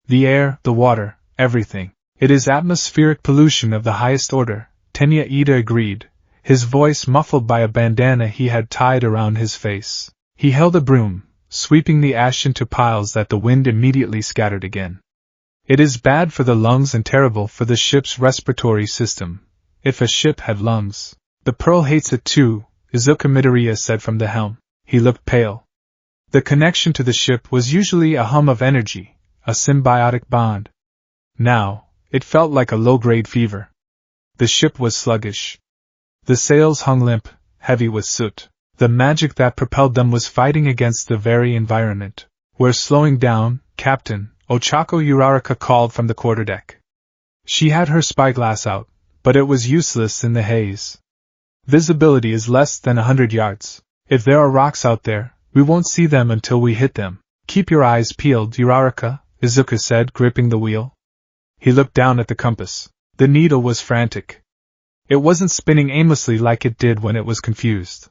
The air, the water, everything. It is atmospheric pollution of the highest order, Tenya Ida agreed, his voice muffled by a bandana he had tied around his face. He held a broom, sweeping the ash into piles that the wind immediately scattered again. It is bad for the lungs and terrible for the ship's respiratory system, if a ship had lungs. The Pearl hates it too, Izuku Midoriya said from the helm. He looked pale. The connection to the ship was usually a hum of energy, a symbiotic bond. Now, it felt like a low-grade fever. The ship was sluggish. The sails hung limp, heavy with soot. The magic that propelled them was fighting against the very environment. "We're slowing down, Captain," Ochako Uraraka called from the quarterdeck. She had her spyglass out, but it was useless in the haze. "Visibility is less than 100 yards. If there are rocks out there, we won't see them until we hit them. Keep your eyes peeled, Uraraka," Izuku said, gripping the wheel. He looked down at the compass. The needle was frantic. It wasn't spinning aimlessly like it did when it was confused.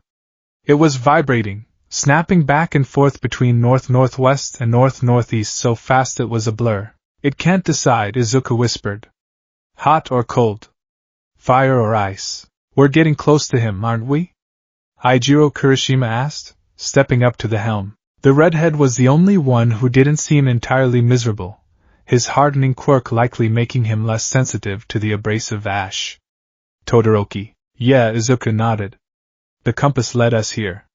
It was vibrating, snapping back and forth between north-northwest and north-northeast so fast it was a blur. "It can't decide," Izuku whispered. "Hot or cold? Fire or ice? We're getting close to him, aren't we?" Eijiro Kurishima asked, stepping up to the helm. The redhead was the only one who didn't seem entirely miserable, his hardening quirk likely making him less sensitive to the abrasive ash. "Todoroki." "Yeah," Izuku nodded. "The compass led us here.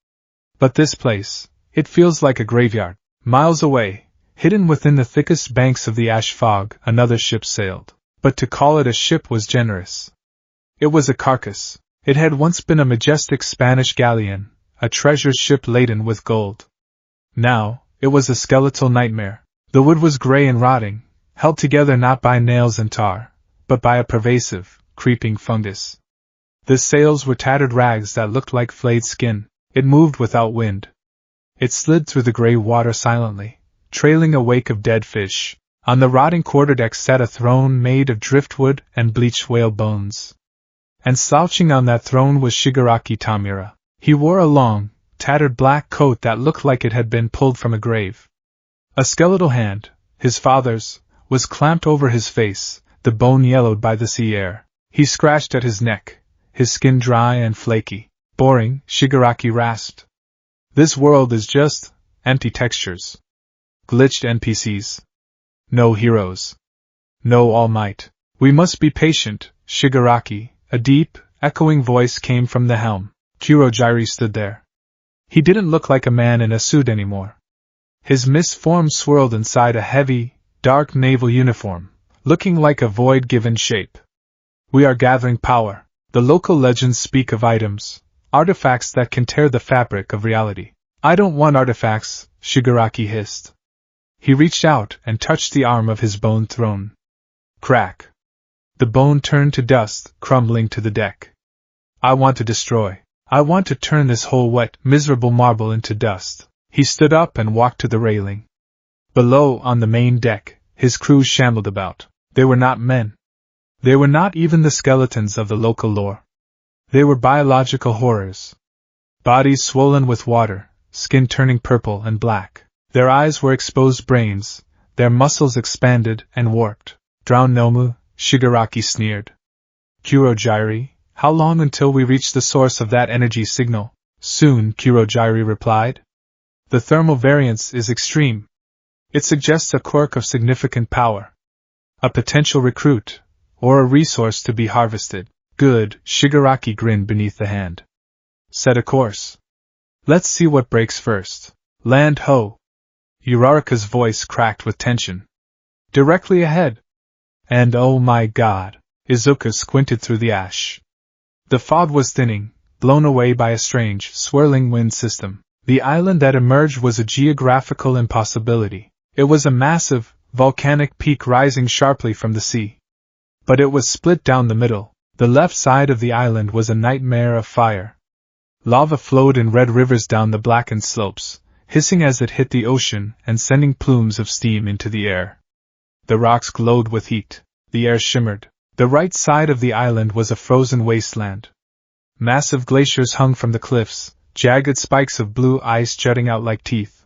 But this place, it feels like a graveyard." Miles away, hidden within the thickest banks of the ash fog, another ship sailed. But to call it a ship was generous. It was a carcass. It had once been a majestic Spanish galleon, a treasure ship laden with gold. Now, it was a skeletal nightmare. The wood was gray and rotting, held together not by nails and tar, but by a pervasive, creeping fungus. The sails were tattered rags that looked like flayed skin. It moved without wind. It slid through the gray water silently, trailing a wake of dead fish. On the rotting quarterdeck sat a throne made of driftwood and bleached whale bones. And slouching on that throne was Shigaraki Tamura. He wore a long, tattered black coat that looked like it had been pulled from a grave. A skeletal hand, his father's, was clamped over his face, the bone yellowed by the sea air. He scratched at his neck, his skin dry and flaky. "Boring," Shigaraki rasped. "This world is just empty textures. Glitched NPCs. No heroes. No All Might. We must be patient, Shigaraki." A deep, echoing voice came from the helm. Kurojairi stood there. He didn't look like a man in a suit anymore. His mist form swirled inside a heavy, dark naval uniform, looking like a void given shape. "We are gathering power. The local legends speak of items, artifacts that can tear the fabric of reality." "I don't want artifacts," Shigaraki hissed. He reached out and touched the arm of his bone throne. Crack! The bone turned to dust, crumbling to the deck. "I want to destroy. I want to turn this whole wet, miserable marble into dust." He stood up and walked to the railing. Below, on the main deck, his crew shambled about. They were not men. They were not even the skeletons of the local lore. They were biological horrors. Bodies swollen with water, skin turning purple and black. Their eyes were exposed brains, their muscles expanded and warped. "Drown Nomu," Shigaraki sneered. "Kurojairi, how long until we reach the source of that energy signal?" "Soon," Kurojairi replied. "The thermal variance is extreme. It suggests a quirk of significant power. A potential recruit, or a resource to be harvested." "Good," Shigaraki grinned beneath the hand. "Set a course. Let's see what breaks first." "Land ho!" Uraraka's voice cracked with tension. "Directly ahead." And oh my god, Izuku squinted through the ash. The fog was thinning, blown away by a strange, swirling wind system. The island that emerged was a geographical impossibility. It was a massive, volcanic peak rising sharply from the sea. But it was split down the middle. The left side of the island was a nightmare of fire. Lava flowed in red rivers down the blackened slopes, hissing as it hit the ocean and sending plumes of steam into the air. The rocks glowed with heat. The air shimmered. The right side of the island was a frozen wasteland. Massive glaciers hung from the cliffs, jagged spikes of blue ice jutting out like teeth.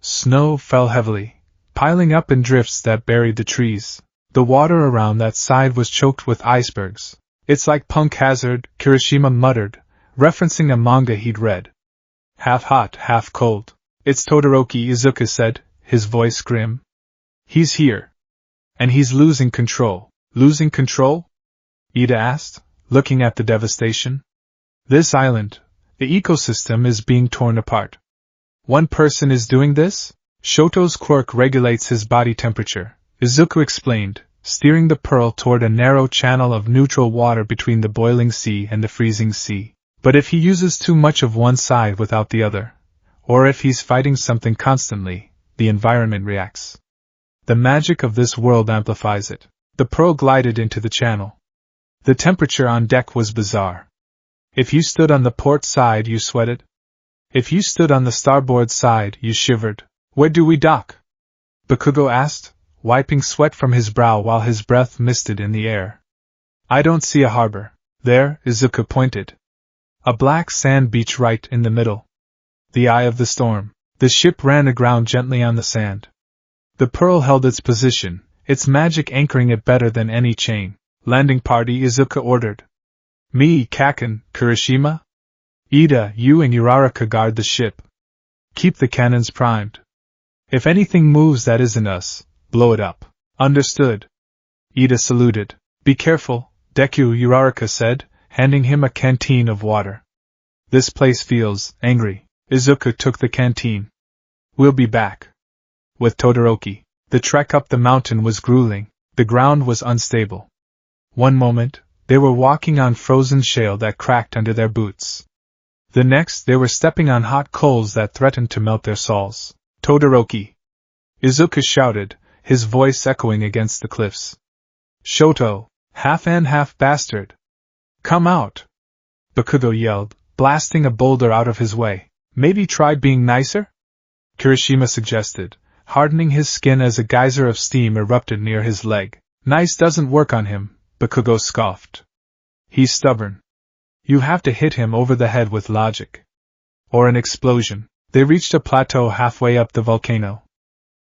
Snow fell heavily, piling up in drifts that buried the trees. The water around that side was choked with icebergs, It's like Punk Hazard, Kirishima muttered, referencing a manga he'd read. Half hot, half cold. It's Todoroki, Izuku said, his voice grim. He's here. And he's losing control. Losing control? Ida asked, looking at the devastation. This island, the ecosystem is being torn apart. One person is doing this? Shoto's quirk regulates his body temperature, Izuku explained, steering the pearl toward a narrow channel of neutral water between the boiling sea and the freezing sea. But if he uses too much of one side without the other, or if he's fighting something constantly, the environment reacts. The magic of this world amplifies it. The pearl glided into the channel. The temperature on deck was bizarre. If you stood on the port side, you sweated. If you stood on the starboard side, you shivered. Where do we dock? Bakugo asked, wiping sweat from his brow while his breath misted in the air. I don't see a harbor. There, Izuku pointed. A black sand beach right in the middle. The eye of the storm. The ship ran aground gently on the sand. The pearl held its position, its magic anchoring it better than any chain. Landing party, Izuku ordered. Me, Kaken, Kirishima? Ida, you and Uraraka guard the ship. Keep the cannons primed. If anything moves that isn't us, blow it up. Understood. Ida saluted. Be careful, Deku, Uraraka said, handing him a canteen of water. This place feels angry. Izuku took the canteen. We'll be back. With Todoroki. The trek up the mountain was grueling. The ground was unstable. One moment, they were walking on frozen shale that cracked under their boots. The next, they were stepping on hot coals that threatened to melt their soles. Todoroki! Izuku shouted, his voice echoing against the cliffs. Shoto, half and half bastard! Come out! Bakugo yelled, blasting a boulder out of his way. Maybe try being nicer? Kirishima suggested, hardening his skin as a geyser of steam erupted near his leg. Nice doesn't work on him, Bakugo scoffed. He's stubborn. You have to hit him over the head with logic. Or an explosion. They reached a plateau halfway up the volcano.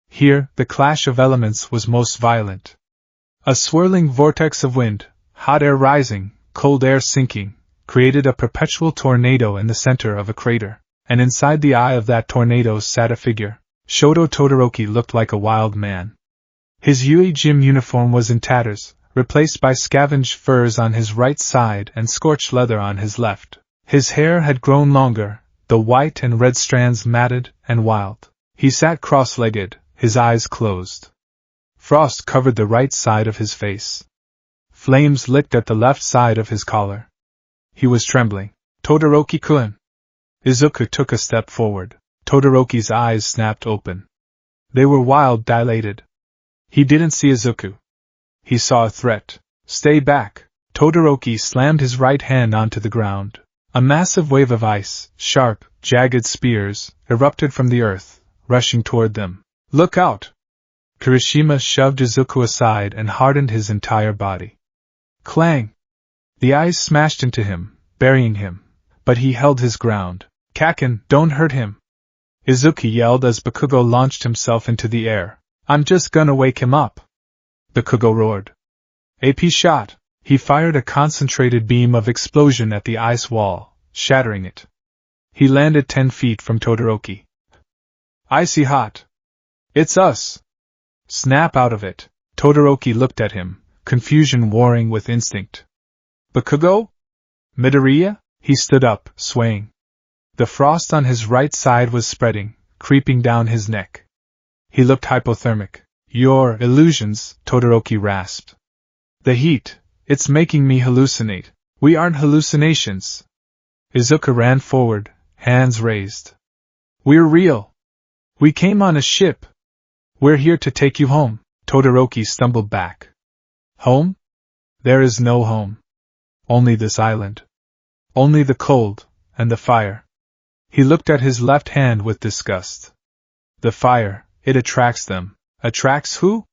Here, the clash of elements was most violent. A swirling vortex of wind, hot air rising, cold air sinking, created a perpetual tornado in the center of a crater, and inside the eye of that tornado sat a figure. Shoto Todoroki looked like a wild man. His Yui gym uniform was in tatters, replaced by scavenged furs on his right side and scorched leather on his left. His hair had grown longer, the white and red strands matted and wild. He sat cross-legged, his eyes closed. Frost covered the right side of his face. Flames licked at the left side of his collar. He was trembling. Todoroki-kun! Izuku took a step forward. Todoroki's eyes snapped open. They were wild, dilated. He didn't see Izuku. He saw a threat. Stay back! Todoroki slammed his right hand onto the ground. A massive wave of ice, sharp, jagged spears, erupted from the earth, rushing toward them. Look out! Kirishima shoved Izuku aside and hardened his entire body. Clang! The ice smashed into him, burying him, but he held his ground. Kaken, don't hurt him! Izuku yelled as Bakugo launched himself into the air. I'm just gonna wake him up! Bakugo roared. AP shot! He fired a concentrated beam of explosion at the ice wall, shattering it. He landed 10 feet from Todoroki. Icy hot! It's us! Snap out of it! Todoroki looked at him, confusion warring with instinct. Bakugo? Midoriya? He stood up, swaying. The frost on his right side was spreading, creeping down his neck. He looked hypothermic. Your illusions, Todoroki rasped. The heat, it's making me hallucinate. We aren't hallucinations. Izuku ran forward, hands raised. We're real. We came on a ship. We're here to take you home. Todoroki stumbled back. Home? There is no home. Only this island. Only the cold, and the fire. He looked at his left hand with disgust. The fire, it attracts them. Attracts who?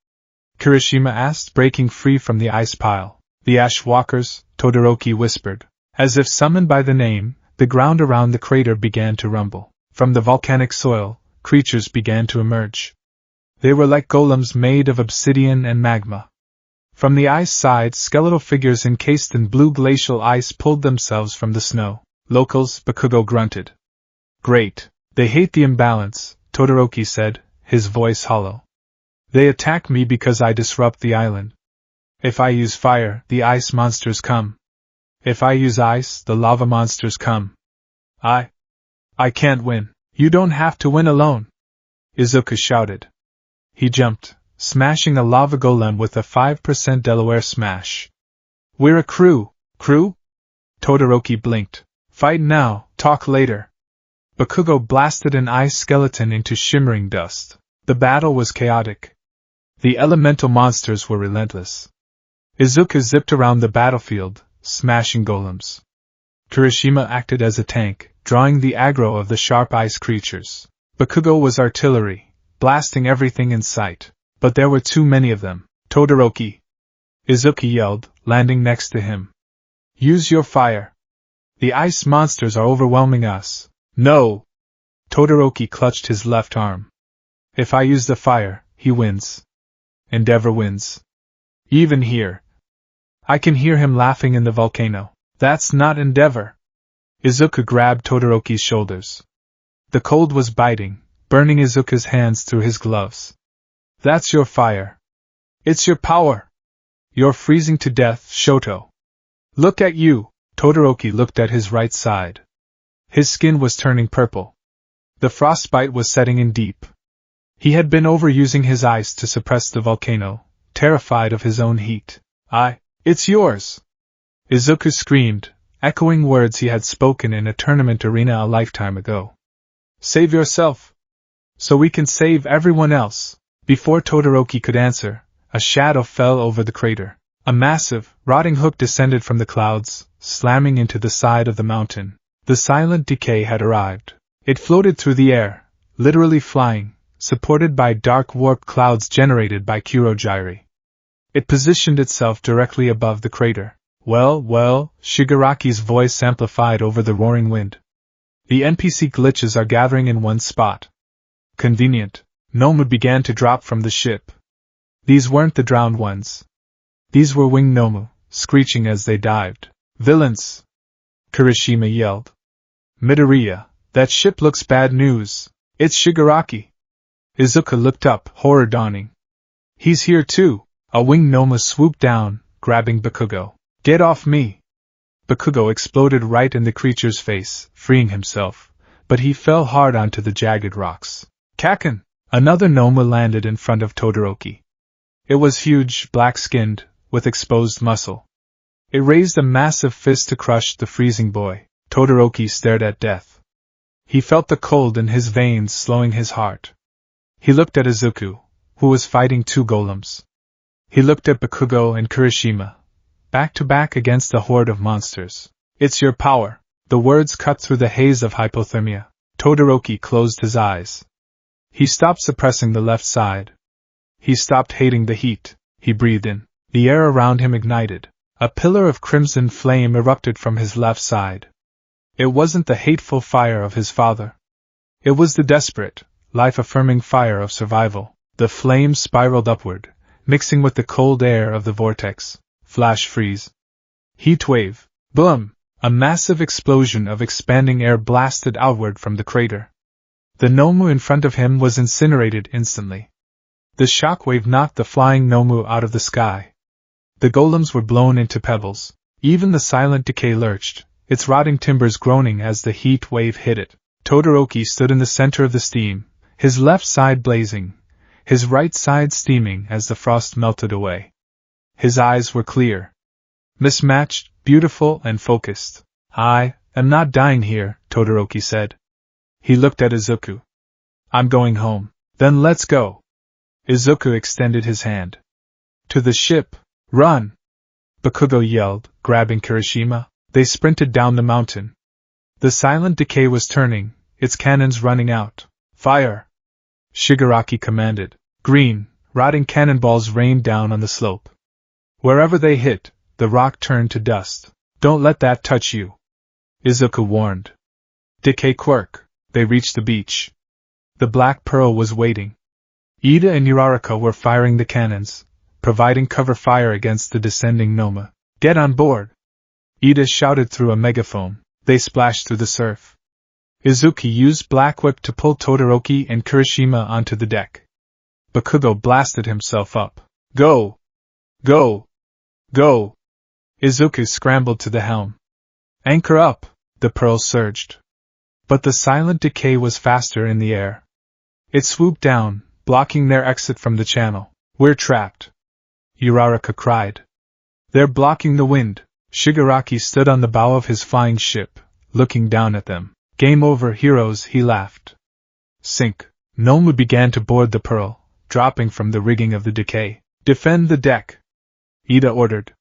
Kirishima asked, breaking free from the ice pile. The Ash Walkers, Todoroki whispered. As if summoned by the name, the ground around the crater began to rumble. From the volcanic soil, creatures began to emerge. They were like golems made of obsidian and magma. From the ice side, skeletal figures encased in blue glacial ice pulled themselves from the snow. Locals, Bakugo grunted. Great. They hate the imbalance, Todoroki said, his voice hollow. They attack me because I disrupt the island. If I use fire, the ice monsters come. If I use ice, the lava monsters come. I can't win. You don't have to win alone, Izuku shouted. He jumped, smashing a lava golem with a 5% Delaware smash. We're a crew. Crew? Todoroki blinked. Fight now, talk later. Bakugo blasted an ice skeleton into shimmering dust. The battle was chaotic. The elemental monsters were relentless. Izuku zipped around the battlefield, smashing golems. Kirishima acted as a tank, drawing the aggro of the sharp ice creatures. Bakugo was artillery, blasting everything in sight. But there were too many of them. Todoroki! Izuku yelled, landing next to him. Use your fire. The ice monsters are overwhelming us. No! Todoroki clutched his left arm. If I use the fire, he wins. Endeavor wins. Even here. I can hear him laughing in the volcano. That's not Endeavor. Izuku grabbed Todoroki's shoulders. The cold was biting, burning Izuku's hands through his gloves. That's your fire. It's your power. You're freezing to death, Shoto. Look at you. Todoroki looked at his right side. His skin was turning purple. The frostbite was setting in deep. He had been overusing his ice to suppress the volcano, terrified of his own heat. It's yours! Izuku screamed, echoing words he had spoken in a tournament arena a lifetime ago. Save yourself! So we can save everyone else! Before Todoroki could answer, a shadow fell over the crater. A massive, rotting hook descended from the clouds, slamming into the side of the mountain. The silent decay had arrived. It floated through the air, literally flying, supported by dark warp clouds generated by Kurogyri. It positioned itself directly above the crater. Well, Shigaraki's voice amplified over the roaring wind. The NPC glitches are gathering in one spot. Convenient. Nomu began to drop from the ship. These weren't the drowned ones. These were winged Nomu, screeching as they dived. Villains! Kirishima yelled. Midoriya, that ship looks bad news. It's Shigaraki. Izuku looked up, horror dawning. He's here too. A winged Nomu swooped down, grabbing Bakugo. Get off me! Bakugo exploded right in the creature's face, freeing himself, but he fell hard onto the jagged rocks. Kaken! Another Nomu landed in front of Todoroki. It was huge, black-skinned, with exposed muscle. It raised a massive fist to crush the freezing boy. Todoroki stared at death. He felt the cold in his veins slowing his heart. He looked at Izuku, who was fighting two golems. He looked at Bakugo and Kirishima, back to back against a horde of monsters. It's your power. The words cut through the haze of hypothermia. Todoroki closed his eyes. He stopped suppressing the left side. He stopped hating the heat. He breathed in. The air around him ignited. A pillar of crimson flame erupted from his left side. It wasn't the hateful fire of his father. It was the desperate, life-affirming fire of survival. The flame spiraled upward, mixing with the cold air of the vortex. Flash freeze. Heat wave. Boom! A massive explosion of expanding air blasted outward from the crater. The Nomu in front of him was incinerated instantly. The shockwave knocked the flying Nomu out of the sky. The golems were blown into pebbles. Even the silent decay lurched, its rotting timbers groaning as the heat wave hit it. Todoroki stood in the center of the steam, his left side blazing, his right side steaming as the frost melted away. His eyes were clear, mismatched, beautiful, and focused. I am not dying here, Todoroki said. He looked at Izuku. I'm going home. Then let's go. Izuku extended his hand. To the ship. Run! Bakugo yelled, grabbing Kirishima. They sprinted down the mountain. The silent decay was turning, its cannons running out. Fire! Shigaraki commanded. Green, rotting cannonballs rained down on the slope. Wherever they hit, the rock turned to dust. Don't let that touch you, Izuku warned. Decay quirk. They reached the beach. The Black Pearl was waiting. Ida and Uraraka were firing the cannons, providing cover fire against the descending Noma. "Get on board!" Ida shouted through a megaphone. They splashed through the surf. Izuku used Black Whip to pull Todoroki and Kirishima onto the deck. Bakugo blasted himself up. "Go! Go! Go!" Izuku scrambled to the helm. "Anchor up!" The Pearl surged. But the silent decay was faster in the air. It swooped down, blocking their exit from the channel. "We're trapped!" Uraraka cried. "They're blocking the wind." Shigaraki stood on the bow of his flying ship, looking down at them. "Game over, heroes," he laughed. "Sink." Nomu began to board the Pearl, dropping from the rigging of the Decay. "Defend the deck," Ida ordered.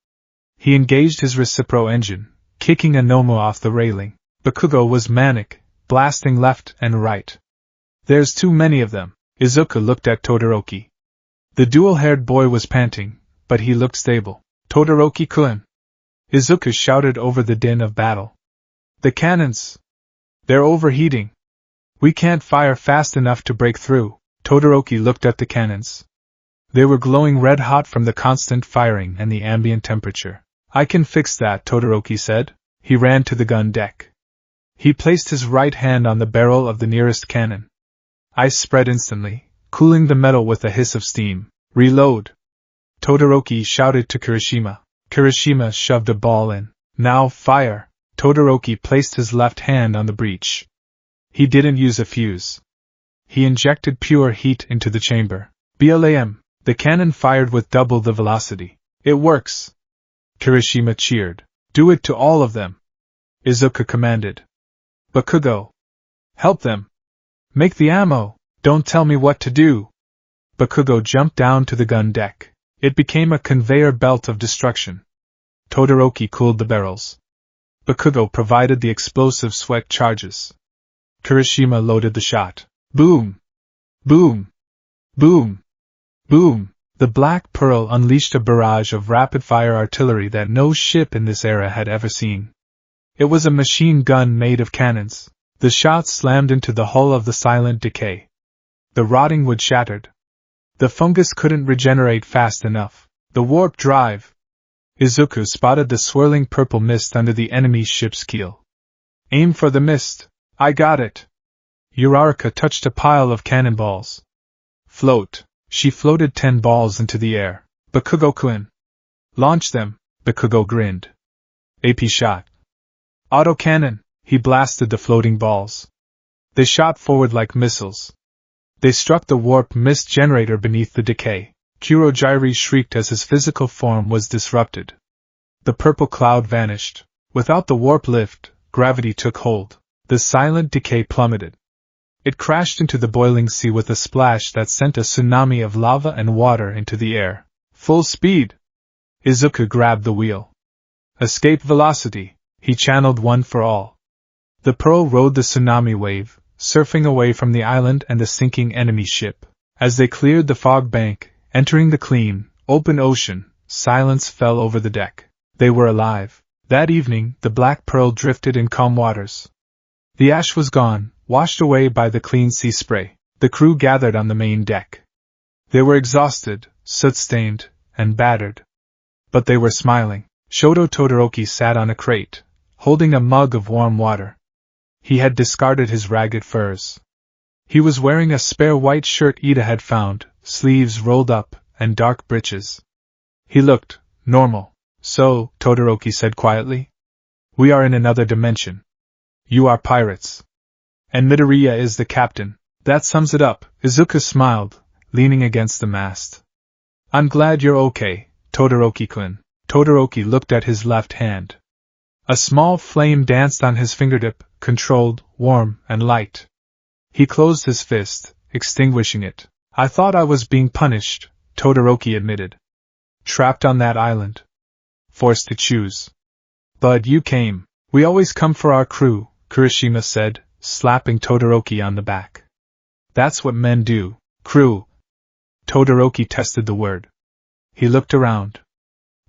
He engaged his Recipro engine, kicking a Nomu off the railing. Bakugo was manic, blasting left and right. "There's too many of them." Izuku looked at Todoroki. The dual-haired boy was panting, but he looked stable. "Todoroki-kun!" Izuku shouted over the din of battle. "The cannons! They're overheating. We can't fire fast enough to break through." Todoroki looked at the cannons. They were glowing red-hot from the constant firing and the ambient temperature. "I can fix that," Todoroki said. He ran to the gun deck. He placed his right hand on the barrel of the nearest cannon. Ice spread instantly, cooling the metal with a hiss of steam. "Reload!" Todoroki shouted to Kirishima. Kirishima shoved a ball in. "Now fire!" Todoroki placed his left hand on the breech. He didn't use a fuse. He injected pure heat into the chamber. "Blam!" The cannon fired with double the velocity. "It works!" Kirishima cheered. "Do it to all of them!" Izuku commanded. "Bakugo! Help them! Make the ammo! Don't tell me what to do!" Bakugo jumped down to the gun deck. It became a conveyor belt of destruction. Todoroki cooled the barrels. Bakugo provided the explosive sweat charges. Kirishima loaded the shot. Boom! Boom! Boom! Boom! The Black Pearl unleashed a barrage of rapid-fire artillery that no ship in this era had ever seen. It was a machine gun made of cannons. The shots slammed into the hull of the silent Decay. The rotting wood shattered. The fungus couldn't regenerate fast enough. The warp drive! Izuku spotted the swirling purple mist under the enemy ship's keel. "Aim for the mist." "I got it." Uraraka touched a pile of cannonballs. "Float." She floated 10 balls into the air. "Bakugo-kun." "Launch them." Bakugo grinned. AP shot. "Autocannon." He blasted the floating balls. They shot forward like missiles. They struck the warp mist generator beneath the Decay. Kurogiri shrieked as his physical form was disrupted. The purple cloud vanished. Without the warp lift, gravity took hold. The silent Decay plummeted. It crashed into the boiling sea with a splash that sent a tsunami of lava and water into the air. "Full speed!" Izuku grabbed the wheel. "Escape velocity!" He channeled one for all. The Pearl rode the tsunami wave, surfing away from the island and the sinking enemy ship. As they cleared the fog bank, entering the clean, open ocean, silence fell over the deck. They were alive. That evening, the Black Pearl drifted in calm waters. The ash was gone, washed away by the clean sea spray. The crew gathered on the main deck. They were exhausted, soot-stained, and battered. But they were smiling. Shoto Todoroki sat on a crate, holding a mug of warm water. He had discarded his ragged furs. He was wearing a spare white shirt Ida had found, sleeves rolled up, and dark breeches. He looked normal. "So," Todoroki said quietly, "we are in another dimension. You are pirates. And Midoriya is the captain. That sums it up." Izuku smiled, leaning against the mast. "I'm glad you're okay, Todoroki-kun." Todoroki looked at his left hand. A small flame danced on his fingertip, controlled, warm, and light. He closed his fist, extinguishing it. "I thought I was being punished," Todoroki admitted. "Trapped on that island. Forced to choose. But you came." "We always come for our crew," Kirishima said, slapping Todoroki on the back. "That's what men do." "Crew." Todoroki tested the word. He looked around.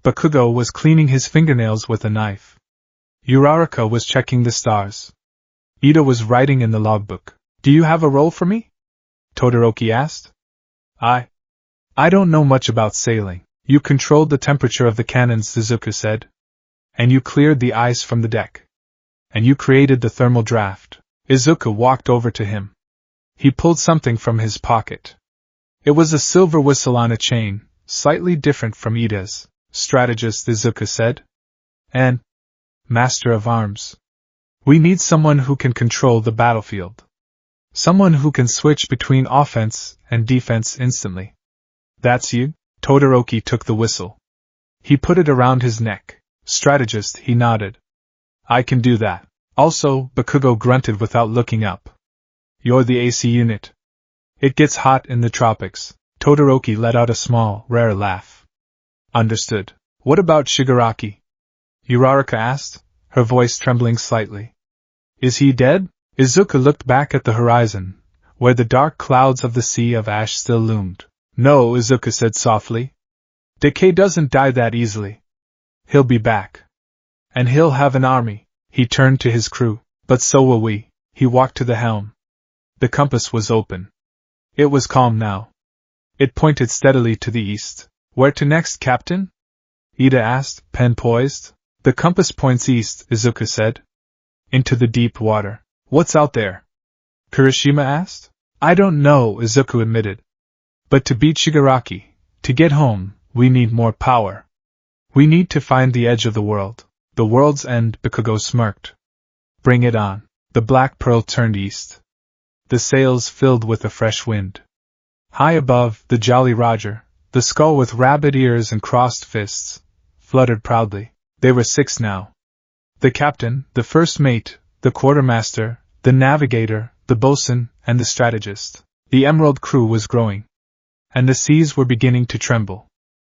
Bakugo was cleaning his fingernails with a knife. Uraraka was checking the stars. Ida was writing in the logbook. "Do you have a role for me?" Todoroki asked. I don't know much about sailing." You controlled the temperature of the cannons, Izuku said. And you cleared the ice from the deck. And you created the thermal draft. Izuku walked over to him. He pulled something from his pocket. It was a silver whistle on a chain, slightly different from Ida's. Strategist, Izuku said. And master of arms. We need someone who can control the battlefield. Someone who can switch between offense and defense instantly. That's you? Todoroki took the whistle. He put it around his neck. Strategist, he nodded. I can do that. Also, Bakugo grunted without looking up. You're the AC unit. It gets hot in the tropics. Todoroki let out a small, rare laugh. Understood. What about Shigaraki? Uraraka asked, her voice trembling slightly. Is he dead? Izuku looked back at the horizon, where the dark clouds of the Sea of Ash still loomed. No, Izuku said softly. Decay doesn't die that easily. He'll be back. And he'll have an army. He turned to his crew. But so will we. He walked to the helm. The compass was open. It was calm now. It pointed steadily to the east. Where to next, Captain? Ida asked, pen poised. The compass points east, Izuku said. Into the deep water. What's out there? Kirishima asked. I don't know, Izuku admitted. But to beat Shigaraki, to get home, we need more power. We need to find the edge of the world. The world's end, Bakugo smirked. Bring it on. The Black Pearl turned east. The sails filled with a fresh wind. High above, the Jolly Roger, the skull with rabbit ears and crossed fists, fluttered proudly. They were 6 now. The captain, the first mate, the quartermaster, the navigator, the bosun, and the strategist. The Emerald crew was growing. And the seas were beginning to tremble.